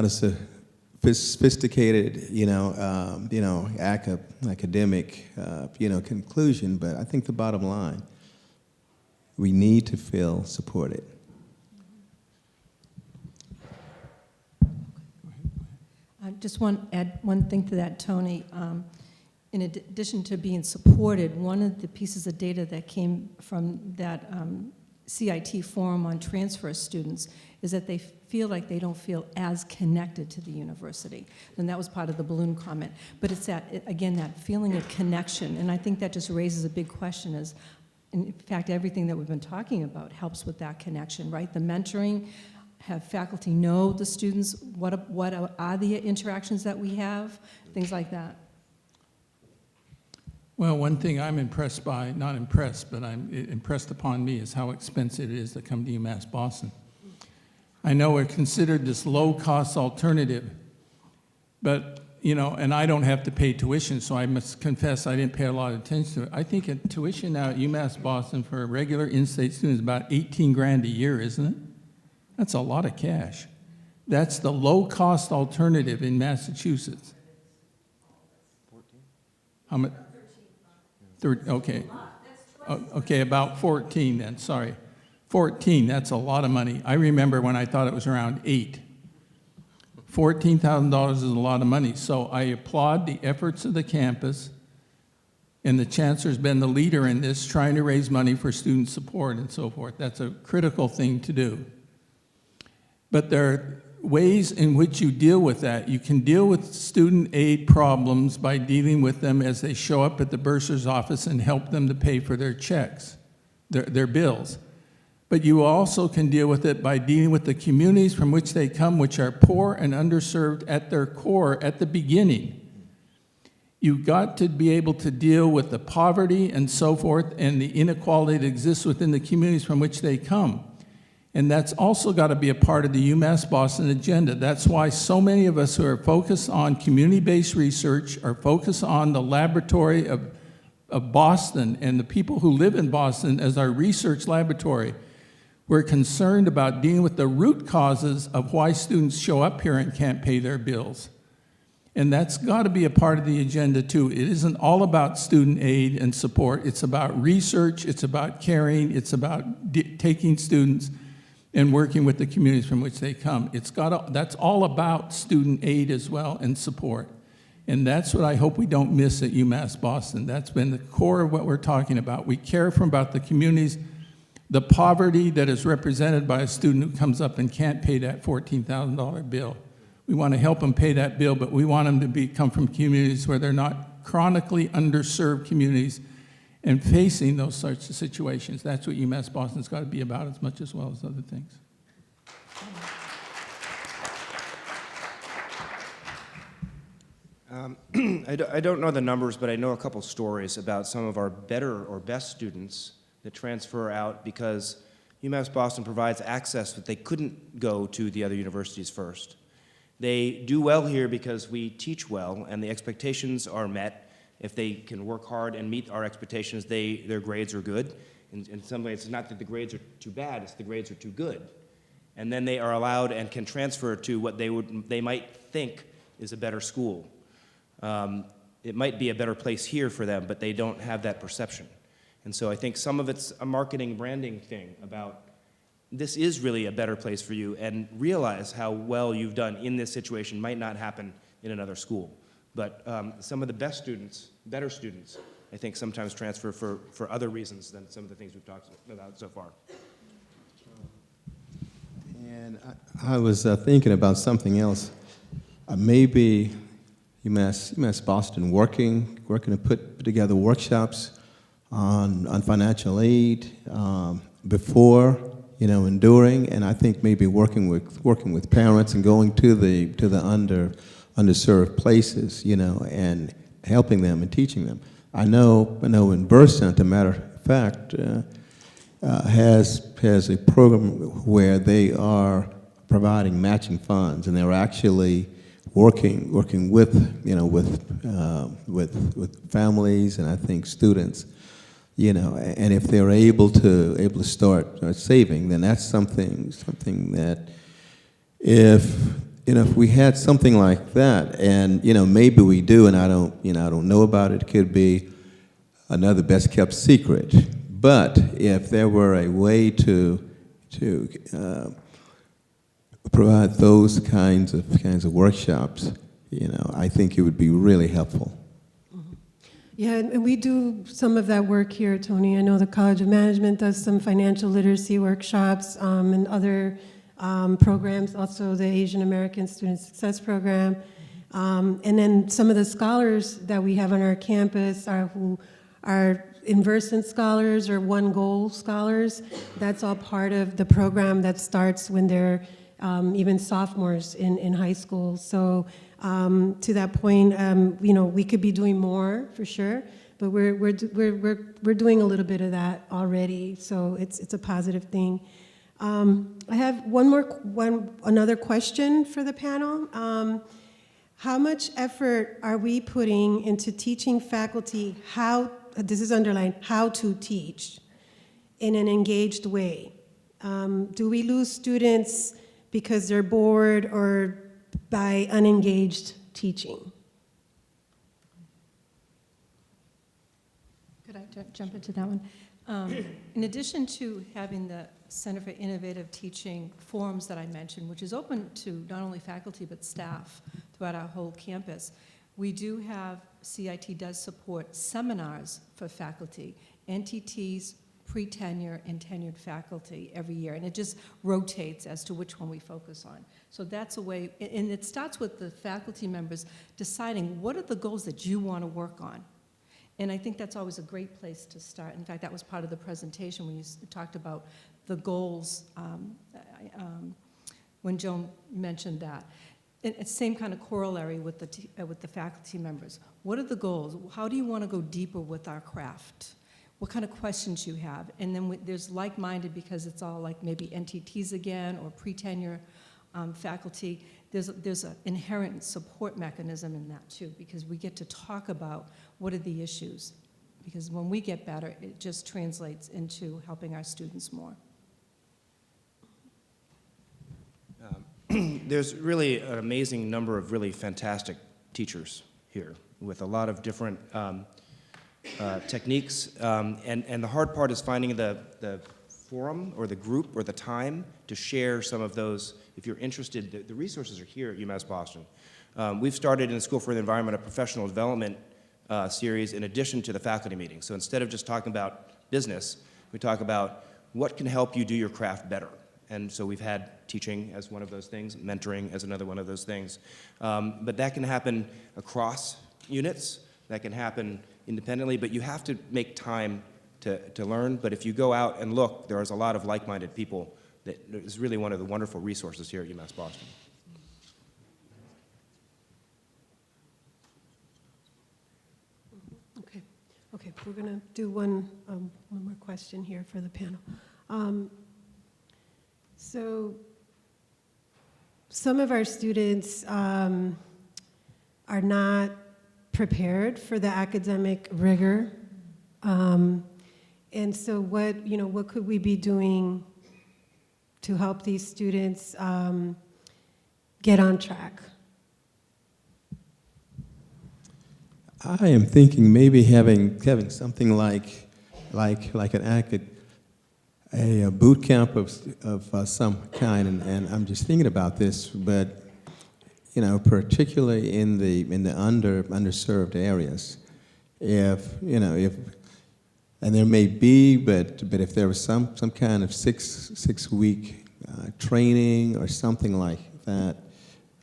sophisticated, academic, conclusion. But I think the bottom line, we need to feel supported. I just want to add one thing to that, Tony. In addition to being supported, one of the pieces of data that came from that CIT forum on transfer students is that they feel like they don't feel as connected to the university. And that was part of the balloon comment. But it's again, that feeling of connection. And I think that just raises a big question is, in fact, everything that we've been talking about helps with that connection, right? The mentoring, have faculty know the students, what are the interactions that we have, things like that. Well, one thing I'm impressed by, not impressed, but I'm impressed upon me is how expensive it is to come to UMass Boston. I know we're considered this low-cost alternative, but, and I don't have to pay tuition, so I must confess I didn't pay a lot of attention to it. I think tuition now at UMass Boston for a regular in-state student is about 18 grand a year, isn't it? That's a lot of cash. That's the low-cost alternative in Massachusetts. 14? How much? Okay. Okay, about 14 then, sorry. 14, that's a lot of money. I remember when I thought it was around 8. $14,000 is a lot of money. So I applaud the efforts of the campus, and the chancellor's been the leader in this, trying to raise money for student support and so forth. That's a critical thing to do. But there are ways in which you deal with that. You can deal with student aid problems by dealing with them as they show up at the bursar's office and help them to pay for their checks, their bills. But you also can deal with it by dealing with the communities from which they come, which are poor and underserved at their core at the beginning. You've got to be able to deal with the poverty and so forth and the inequality that exists within the communities from which they come. And that's also got to be a part of the UMass Boston agenda. That's why so many of us who are focused on community-based research are focused on the laboratory of Boston and the people who live in Boston as our research laboratory. We're concerned about dealing with the root causes of why students show up here and can't pay their bills. And that's got to be a part of the agenda too. It isn't all about student aid and support. It's about research, it's about caring, it's about taking students and working with the communities from which they come. That's all about student aid as well and support. And that's what I hope we don't miss at UMass Boston. That's been the core of what we're talking about. We care about the communities, the poverty that is represented by a student who comes up and can't pay that $14,000 bill. We want to help them pay that bill, but we want them to come from communities where they're not chronically underserved communities and facing those sorts of situations. That's what UMass Boston's got to be about as much as well as other things. I don't know the numbers, but I know a couple stories about some of our better or best students that transfer out because UMass Boston provides access that they couldn't go to the other universities first. They do well here because we teach well and the expectations are met. If they can work hard and meet our expectations, their grades are good. In some ways, it's not that the grades are too bad, it's the grades are too good. And then they are allowed and can transfer to what they might think is a better school. It might be a better place here for them, but they don't have that perception. And so I think some of it's a marketing branding thing about this is really a better place for you, and realize how well you've done in this situation might not happen in another school. But some of the best students, better students, I think sometimes transfer for other reasons than some of the things we've talked about so far. And I was thinking about something else. Maybe UMass Boston working to put together workshops on financial aid before, and during, and I think maybe working with parents and going to the underserved places, and helping them and teaching them. I know in Birth Center, matter of fact, has a program where they are providing matching funds, and they're actually working with families and I think students, and if they're able to start saving, then that's something that if we had something like that, and maybe we do, and I don't know about it. It could be another best kept secret. But if there were a way to provide those kinds of workshops, I think it would be really helpful. Yeah, and we do some of that work here, Tony. I know the College of Management does some financial literacy workshops and other programs, also the Asian American Student Success Program. And then some of the scholars that we have on our campus who are Inversant scholars or One Goal scholars. That's all part of the program that starts when they're even sophomores in high school. So to that point, we could be doing more for sure, but we're doing a little bit of that already. So it's a positive thing. I have another question for the panel. How much effort are we putting into teaching faculty this is underlined, how to teach in an engaged way? Do we lose students because they're bored or by unengaged teaching? Could I jump into that one? In addition to having the Center for Innovative Teaching forums that I mentioned, which is open to not only faculty but staff throughout our whole campus, we do have, CIT does support seminars for faculty, NTTs, pre-tenure and tenured faculty every year, and it just rotates as to which one we focus on. So that's a way, and it starts with the faculty members deciding what are the goals that you want to work on. And I think that's always a great place to start. In fact, that was part of the presentation when you talked about the goals, when Joan mentioned that. and same kind of corollary with the faculty members. What are the goals? How do you want to go deeper with our craft? What kind of questions you have? And then there's like-minded, because it's all like maybe NTTs again or pre-tenure faculty. There's an inherent support mechanism in that too, because we get to talk about what are the issues. Because when we get better, it just translates into helping our students more. There's really an amazing number of really fantastic teachers here with a lot of different techniques. And the hard part is finding the forum or the group or the time to share some of those. If you're interested, the resources are here at UMass Boston. We've started in the School for the Environment a professional development series in addition to the faculty meetings. So instead of just talking about business, we talk about what can help you do your craft better. And so we've had teaching as one of those things, mentoring as another one of those things. But that can happen across units, that can happen independently, but you have to make time to learn. But if you go out and look, there is a lot of like-minded people. That is really one of the wonderful resources here at UMass Boston. Okay, we're going to do one more question here for the panel. So some of our students are not prepared for the academic rigor. And so what could we be doing to help these students get on track? I am thinking maybe having something like a boot camp of some kind, and I'm just thinking about this, but particularly in the underserved areas, if and there may be, but if there was some kind of six week training or something like that,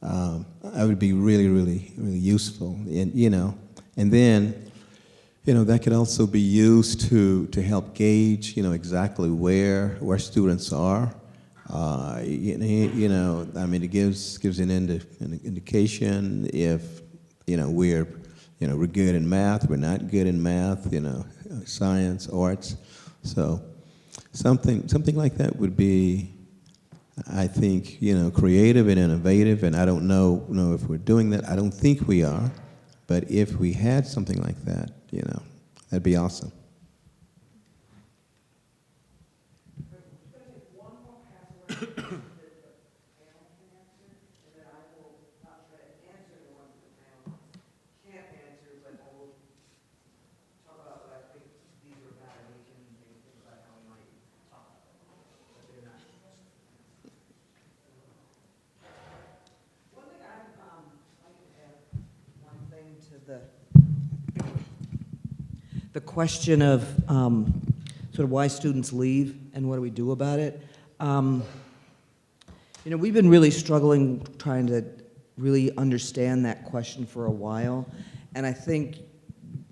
that would be really useful, and then, that could also be used to help gauge, exactly where students are. I mean, it gives an indication if, we're good in math, we're not good in math, science, arts. So something like that would be, I think, creative and innovative. And I don't know if we're doing that. I don't think we are. But if we had something like that, that'd be awesome. The question of sort of why students leave and what do we do about it. We've been really struggling trying to really understand that question for a while, and I think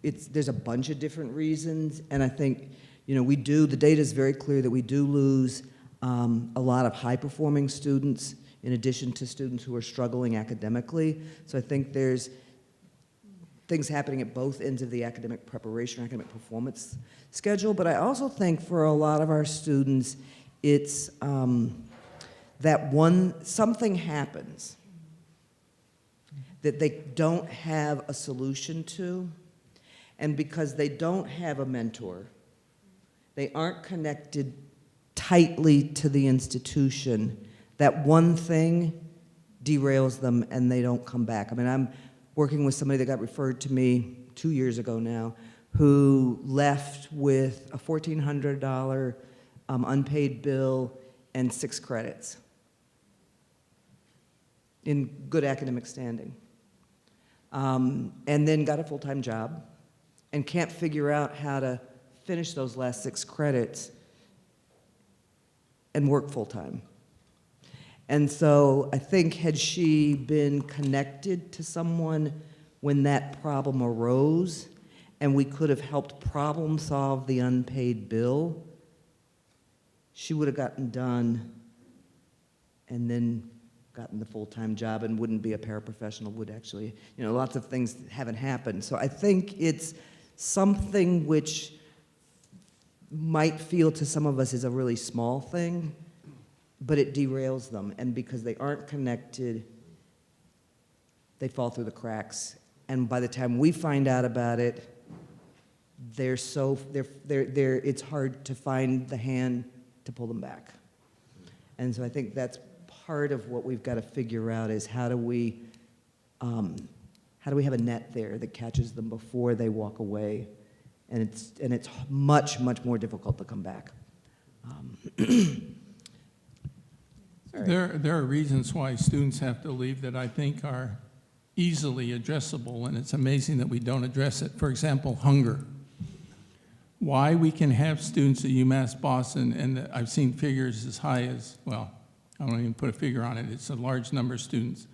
there's a bunch of different reasons, and I think the data is very clear that we do lose a lot of high-performing students in addition to students who are struggling academically. So I think there's things happening at both ends of the academic preparation, academic performance schedule, but I also think for a lot of our students, it's that something happens that they don't have a solution to, and because they don't have a mentor, they aren't connected tightly to the institution, that one thing derails them and they don't come back. I mean, I'm working with somebody that got referred to me 2 years ago now, who left with a $1,400 unpaid bill and 6 credits in good academic standing, and then got a full-time job and can't figure out how to finish those last 6 credits and work full-time. And so I think had she been connected to someone when that problem arose, and we could have helped problem solve the unpaid bill, she would have gotten done and then gotten the full-time job and wouldn't be a paraprofessional, would actually, lots of things haven't happened. So I think it's something which might feel to some of us is a really small thing, but it derails them. And because they aren't connected, they fall through the cracks. And by the time we find out about it, it's hard to find the hand to pull them back. And so I think that's part of what we've got to figure out is how do we have a net there that catches them before they walk away, and it's much more difficult to come back. There are reasons why students have to leave that I think are easily addressable, and it's amazing that we don't address it. For example, hunger. Why we can have students at UMass Boston, and I've seen figures as high as, well, I won't even put a figure on it, it's a large number of students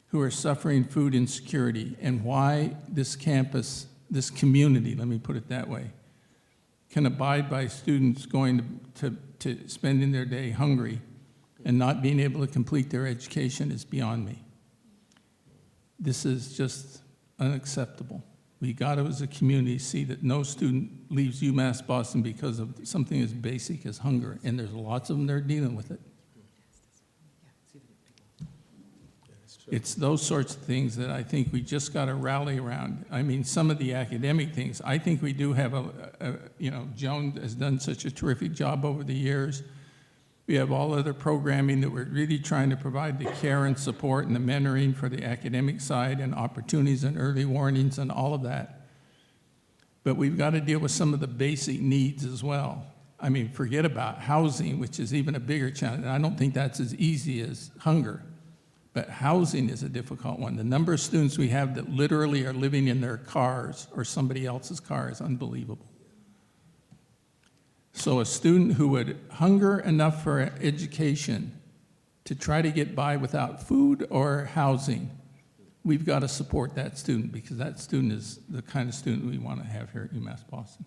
who are suffering food insecurity, and why this campus, this community, let me put it that way, can abide by students going to spending their day hungry and not being able to complete their education is beyond me. This is just unacceptable. We got to, as a community, see that no student leaves UMass Boston because of something as basic as hunger, and there's lots of them that are dealing with it. It's those sorts of things that I think we just got to rally around. I mean, some of the academic things, I think we do have Joan has done such a terrific job over the years. We have all other programming that we're really trying to provide the care and support and the mentoring for the academic side and opportunities and early warnings and all of that. But we've got to deal with some of the basic needs as well. I mean, forget about housing, which is even a bigger challenge. And I don't think that's as easy as hunger. But housing is a difficult one. The number of students we have that literally are living in their cars or somebody else's car is unbelievable. So a student who would hunger enough for education to try to get by without food or housing, we've got to support that student because that student is the kind of student we want to have here at UMass Boston.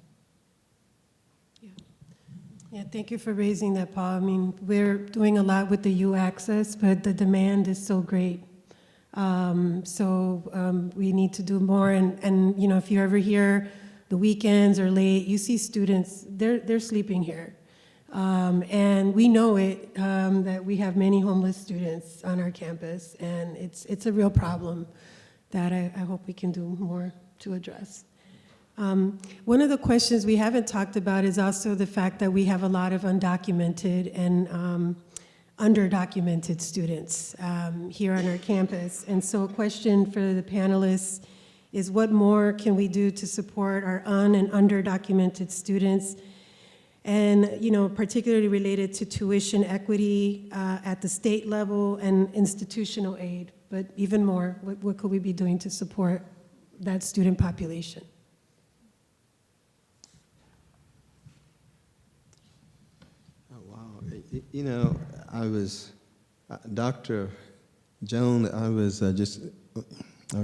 Yeah, thank you for raising that, Paul. I mean, we're doing a lot with the U Access, but the demand is so great. We need to do more. And if you're ever here the weekends or late, you see students, they're sleeping here. And we know it, that we have many homeless students on our campus, and it's a real problem that I hope we can do more to address. One of the questions we haven't talked about is also the fact that we have a lot of undocumented and underdocumented students here on our campus. And so a question for the panelists is what more can we do to support our and underdocumented students? And, particularly related to tuition equity at the state level and institutional aid, but even more, what could we be doing to support that student population? I was, Dr. Joan, I was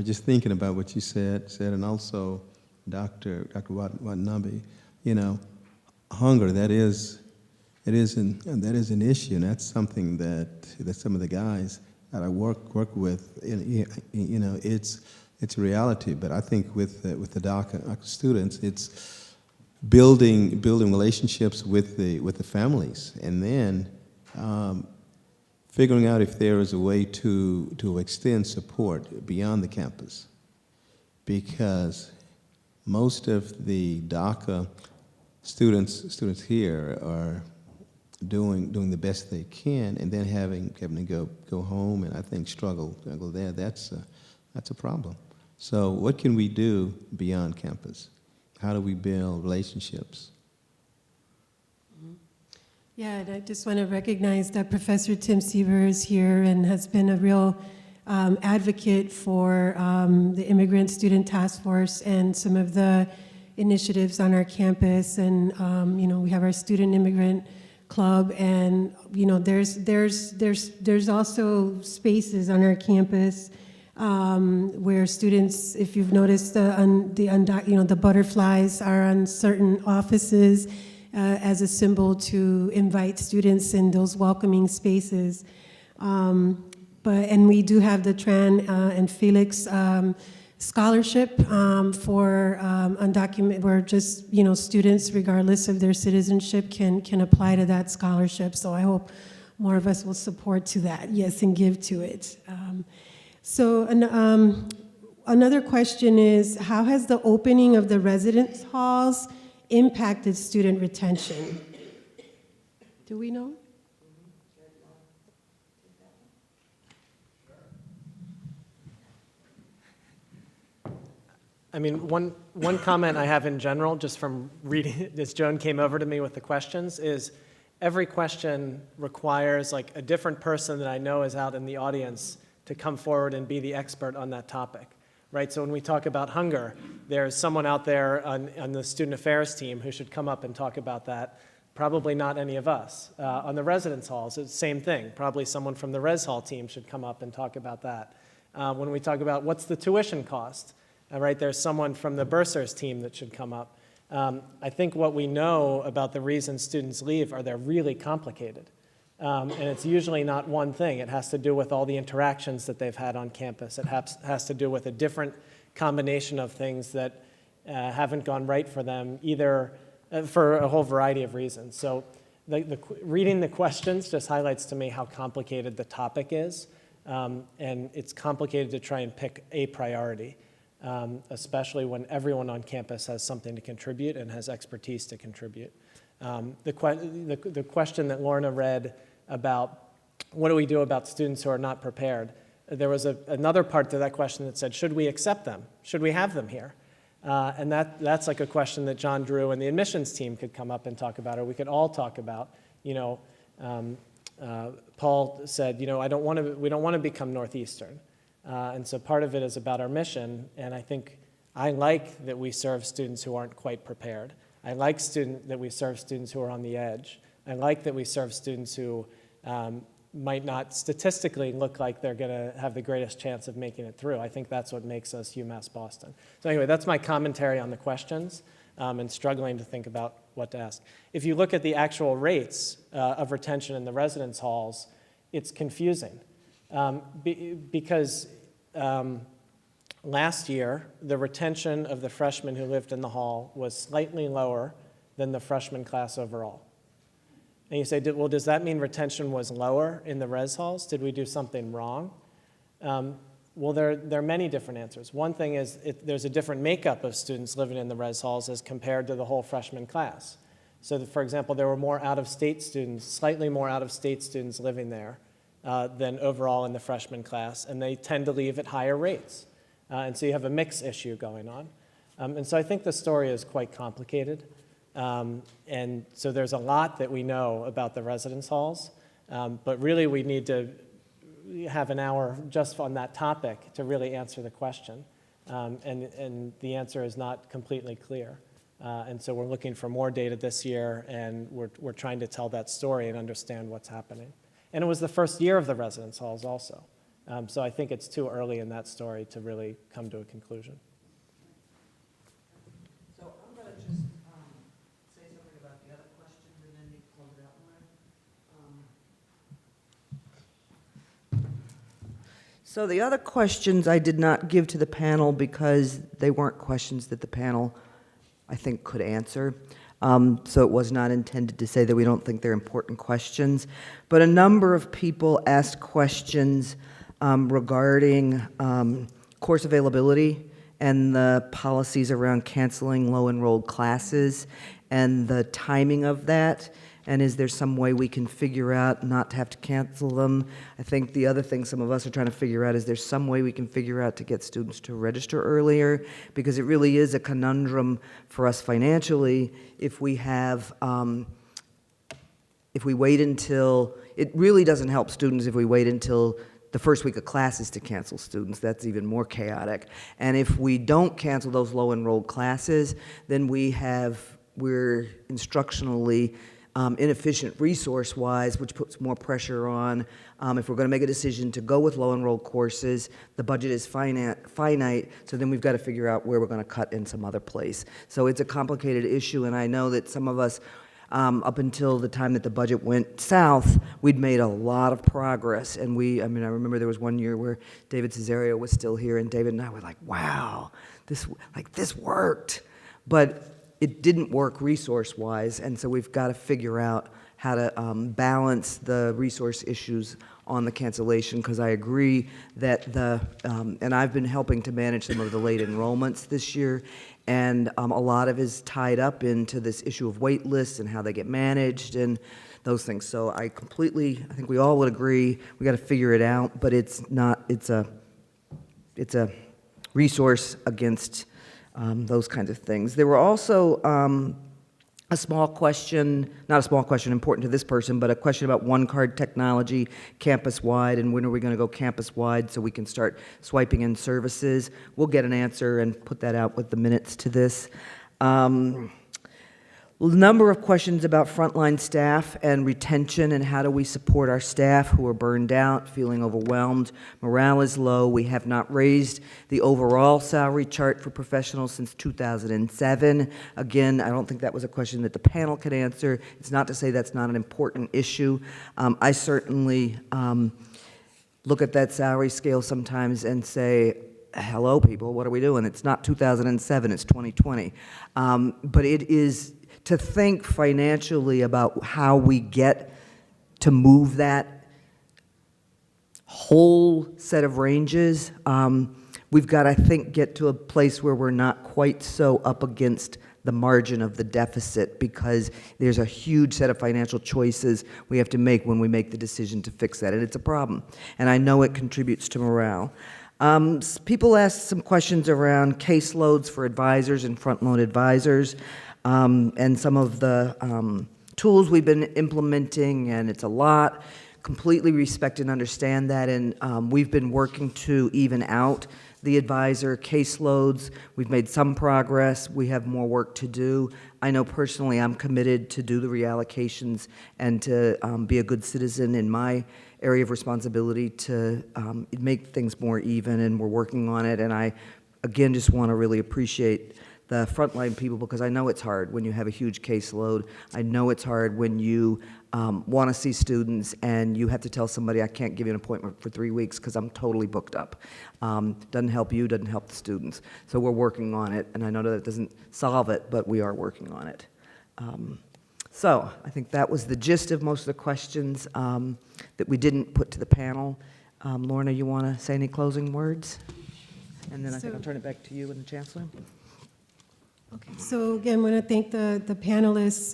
just thinking about what you said, and also Dr. Watanabe. Hunger, that is an issue, and that's something that some of the guys that I work with, it's a reality. But I think with the DACA students, it's building relationships with the families, and then figuring out if there is a way to extend support beyond the campus, because most of the DACA students here are doing the best they can, and then having to go home and I think struggle there. That's a problem. So what can we do beyond campus? How do we build relationships? Yeah, and I just want to recognize that Professor Tim Siever is here and has been a real advocate for the Immigrant Student Task Force and some of the initiatives on our campus. And we have our Student Immigrant Club, and there's also spaces on our campus where students, if you've noticed, the butterflies are on certain offices as a symbol to invite students in those welcoming spaces. And we do have the Tran and Felix scholarship for undocumented, where just, students, regardless of their citizenship, can apply to that scholarship. So I hope more of us will support to that, yes, and give to it. Another question is, how has the opening of the residence halls impacted student retention? Do we know? I mean, one comment I have in general, just from reading, as Joan came over to me with the questions, is every question requires like a different person that I know is out in the audience to come forward and be the expert on that topic, right? So when we talk about hunger, there's someone out there on the student affairs team who should come up and talk about that. Probably not any of us. On the residence halls, it's the same thing. Probably someone from the res hall team should come up and talk about that. When we talk about what's the tuition cost, right, there's someone from the bursars team that should come up. I think what we know about the reasons students leave are they're really complicated. And it's usually not one thing. It has to do with all the interactions that they've had on campus. It has to do with a different combination of things that haven't gone right for them, either for a whole variety of reasons. So reading the questions just highlights to me how complicated the topic is. And it's complicated to try and pick a priority, especially when everyone on campus has something to contribute and has expertise to contribute. The question that Lorna read about what do we do about students who are not prepared, there was another part to that question that said, should we accept them? Should we have them here? And that's like a question that John Drew and the admissions team could come up and talk about, or we could all talk about. Paul said, we don't want to become Northeastern. And so part of it is about our mission, and I think I like that we serve students who aren't quite prepared. I like that we serve students who are on the edge. I like that we serve students who might not statistically look like they're going to have the greatest chance of making it through. I think that's what makes us UMass Boston. So anyway, that's my commentary on the questions and struggling to think about what to ask. If you look at the actual rates of retention in the residence halls, it's confusing because last year, the retention of the freshmen who lived in the hall was slightly lower than the freshman class overall. And you say, well, does that mean retention was lower in the res halls? Did we do something wrong? Well, there are many different answers. One thing is there's a different makeup of students living in the res halls as compared to the whole freshman class. So that, for example, there were more out-of-state students, slightly more out-of-state students living there than overall in the freshman class, and they tend to leave at higher rates. And so you have a mix issue going on. And so I think the story is quite complicated. And so there's a lot that we know about the residence halls, but really we need to have an hour just on that topic to really answer the question. And the answer is not completely clear. And so we're looking for more data this year, and we're trying to tell that story and understand what's happening. And it was the first year of the residence halls also. So I think it's too early in that story to really come to a conclusion. So I'm going to just say something about the other questions, and then you close it out, Lauren. So the other questions I did not give to the panel because they weren't questions that the panel, I think, could answer. So it was not intended to say that we don't think they're important questions. But a number of people asked questions regarding course availability and the policies around canceling low-enrolled classes and the timing of that. And is there some way we can figure out not to have to cancel them? I think the other thing some of us are trying to figure out is there's some way we can figure out to get students to register earlier, because it really is a conundrum for us financially if we have, if we wait until, it really doesn't help students if we wait until the first week of classes to cancel students. That's even more chaotic. And if we don't cancel those low-enrolled classes, then we're instructionally inefficient resource-wise, which puts more pressure on. If we're going to make a decision to go with low-enrolled courses, the budget is finite, so then we've got to figure out where we're going to cut in some other place. So it's a complicated issue, and I know that some of us Up until the time that the budget went south, we'd made a lot of progress. And I remember there was one year where David Cesario was still here, and David and I were like, wow, this worked. But it didn't work resource-wise, and so we've got to figure out how to balance the resource issues on the cancellation, because I agree that and I've been helping to manage some of the late enrollments this year, and a lot of it is tied up into this issue of wait lists and how they get managed and those things. So I think we all would agree, we got to figure it out, but it's a resource against those kinds of things. There were also a small question, not a small question important to this person, but a question about one-card technology campus-wide, and when are we going to go campus-wide so we can start swiping in services. We'll get an answer and put that out with the minutes to this. Number of questions about frontline staff and retention and how do we support our staff who are burned out, feeling overwhelmed. Morale is low. We have not raised the overall salary chart for professionals since 2007. Again, I don't think that was a question that the panel could answer. It's not to say that's not an important issue. I certainly look at that salary scale sometimes and say, hello, people, what are we doing? It's not 2007, it's 2020. But it is to think financially about how we get to move that whole set of ranges. We've got to, I think, get to a place where we're not quite so up against the margin of the deficit, because there's a huge set of financial choices we have to make when we make the decision to fix that, and it's a problem. And I know it contributes to morale. People asked some questions around caseloads for advisors and front-load advisors. And some of the tools we've been implementing, and it's a lot. Completely respect and understand that, and we've been working to even out the advisor caseloads. We've made some progress. We have more work to do. I know personally I'm committed to do the reallocations and to be a good citizen in my area of responsibility to make things more even, and we're working on it. And I, again, just want to really appreciate the frontline people, because I know it's hard when you have a huge caseload. I know it's hard when you want to see students and you have to tell somebody, I can't give you an appointment for 3 weeks because I'm totally booked up. Doesn't help you, doesn't help the students. So we're working on it, and I know that it doesn't solve it, but we are working on it. So I think that was the gist of most of the questions that we didn't put to the panel. Lorna, you want to say any closing words? And then I think I'll turn it back to you and the Chancellor. Okay, so again, I want to thank the panelists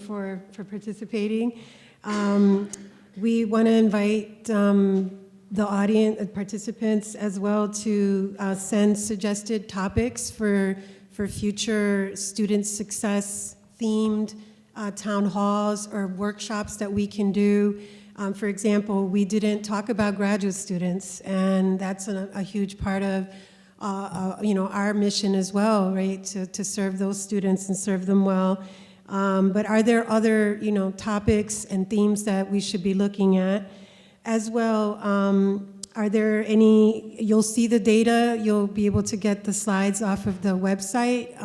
for participating. We want to invite the audience, participants as well, to send suggested topics for future student success themed town halls or workshops that we can do. For example, we didn't talk about graduate students, and that's a huge part of our mission as well, right? To serve those students and serve them well. But are there other, topics and themes that we should be looking at as well? Are there any? You'll see the data. You'll be able to get the slides off of the website.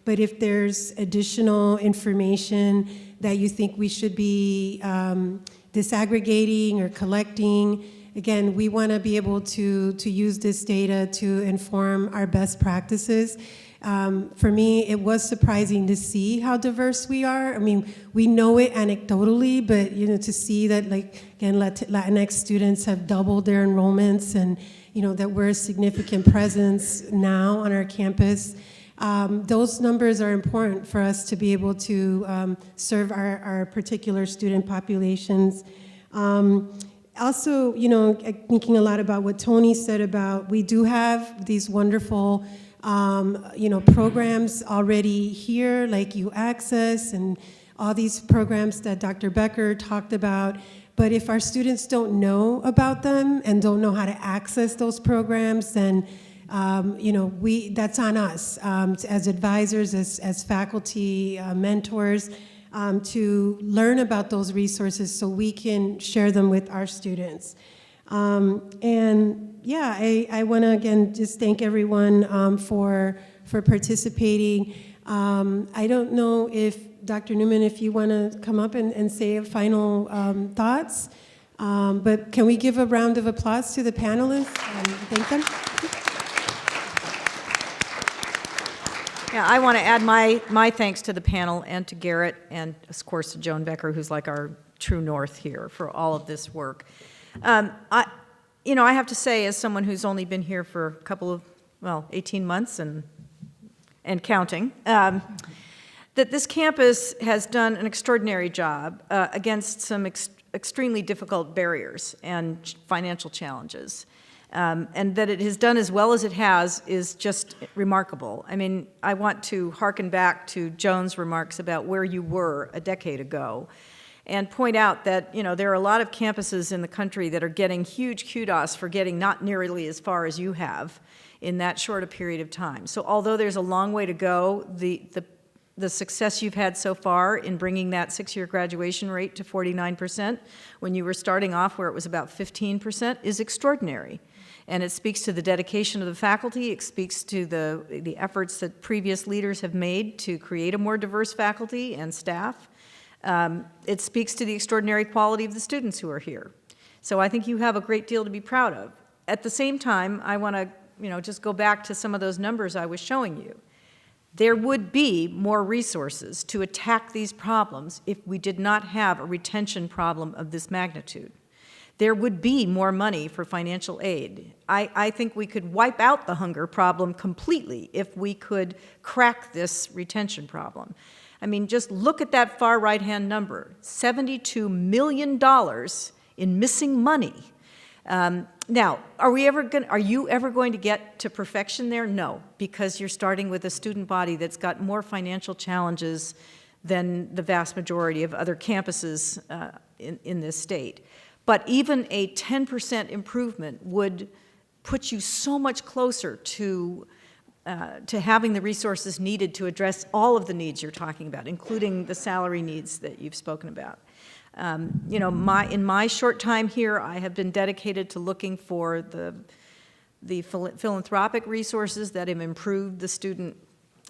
But if there's additional information that you think we should be disaggregating or collecting, again, we want to be able to use this data to inform our best practices. For me, it was surprising to see how diverse we are. I mean, we know it anecdotally, but to see that, like, again, Latinx students have doubled their enrollments, and that we're a significant presence now on our campus. Those numbers are important for us to be able to serve our particular student populations. Also, thinking a lot about what Tony said about, we do have these wonderful, programs already here, like U-Access and all these programs that Dr. Becker talked about. But if our students don't know about them and don't know how to access those programs, then that's on us as advisors, as faculty, mentors, to learn about those resources so we can share them with our students. I want to again just thank everyone for participating. I don't know if, Dr. Newman, if you want to come up and say a final thoughts, but can we give a round of applause to the panelists and thank them? Yeah, I want to add my thanks to the panel and to Garrett and, of course, to Joan Becker, who's like our true north here for all of this work. I have to say, as someone who's only been here for a couple of, 18 months and counting, that this campus has done an extraordinary job against some extremely difficult barriers and financial challenges. And that it has done as well as it has is just remarkable. I mean, I want to hearken back to Joan's remarks about where you were a decade ago and point out that, there are a lot of campuses in the country that are getting huge kudos for getting not nearly as far as you have in that short a period of time. So although there's a long way to go, the success you've had so far in bringing that 6-year graduation rate to 49% when you were starting off where it was about 15% is extraordinary. And it speaks to the dedication of the faculty. It speaks to the efforts that previous leaders have made to create a more diverse faculty and staff. It speaks to the extraordinary quality of the students who are here. So I think you have a great deal to be proud of. At the same time, I want to just go back to some of those numbers I was showing you. There would be more resources to attack these problems if we did not have a retention problem of this magnitude. There would be more money for financial aid. I think we could wipe out the hunger problem completely if we could crack this retention problem. I mean, just look at that far right-hand number, $72 million in missing money. Now, are you ever going to get to perfection there? No, because you're starting with a student body that's got more financial challenges than the vast majority of other campuses in this state. But even a 10% improvement would put you so much closer to having the resources needed to address all of the needs you're talking about, including the salary needs that you've spoken about. In my short time here, I have been dedicated to looking for the philanthropic resources that have improved the student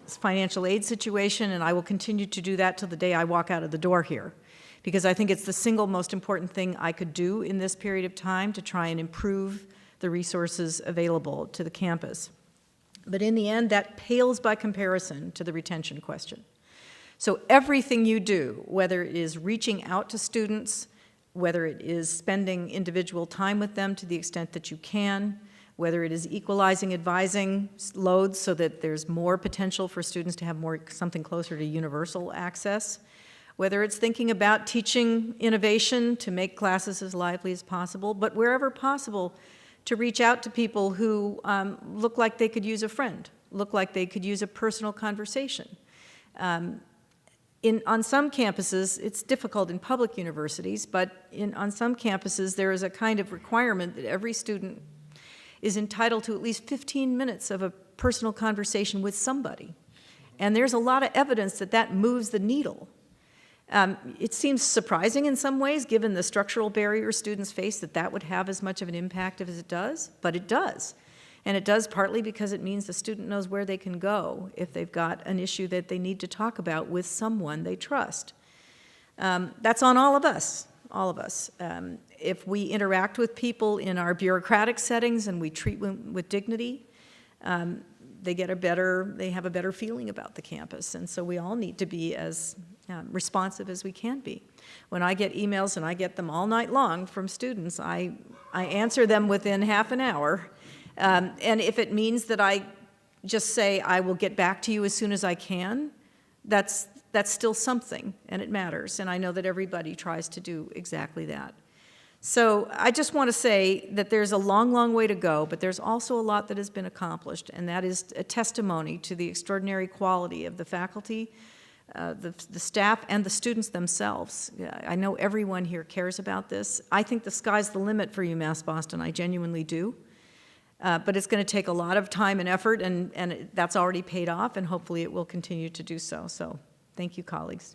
financial aid situation, and I will continue to do that till the day I walk out of the door here, because I think it's the single most important thing I could do in this period of time to try and improve the resources available to the campus. But in the end, that pales by comparison to the retention question. So everything you do, whether it is reaching out to students, whether it is spending individual time with them to the extent that you can, whether it is equalizing advising loads so that there's more potential for students to have something closer to universal access, whether it's thinking about teaching innovation to make classes as lively as possible, but wherever possible, to reach out to people who look like they could use a friend, look like they could use a personal conversation. On some campuses, it's difficult in public universities, but on some campuses, there is a kind of requirement that every student is entitled to at least 15 minutes of a personal conversation with somebody. And there's a lot of evidence that that moves the needle. It seems surprising in some ways, given the structural barriers students face, that would have as much of an impact as it does, but it does. And it does partly because it means the student knows where they can go if they've got an issue that they need to talk about with someone they trust. That's on all of us, if we interact with people in our bureaucratic settings and we treat them with dignity, they have a better feeling about the campus. And so we all need to be as responsive as we can be. When I get emails, and I get them all night long from students, I answer them within half an hour. And if it means that I just say, I will get back to you as soon as I can, that's still something, and it matters. And I know that everybody tries to do exactly that. So I just want to say that there's a long, long way to go, but there's also a lot that has been accomplished, and that is a testimony to the extraordinary quality of the faculty, the staff, and the students themselves. I know everyone here cares about this. I think the sky's the limit for UMass Boston. I genuinely do. But it's going to take a lot of time and effort, and that's already paid off, and hopefully it will continue to do so. So thank you, colleagues.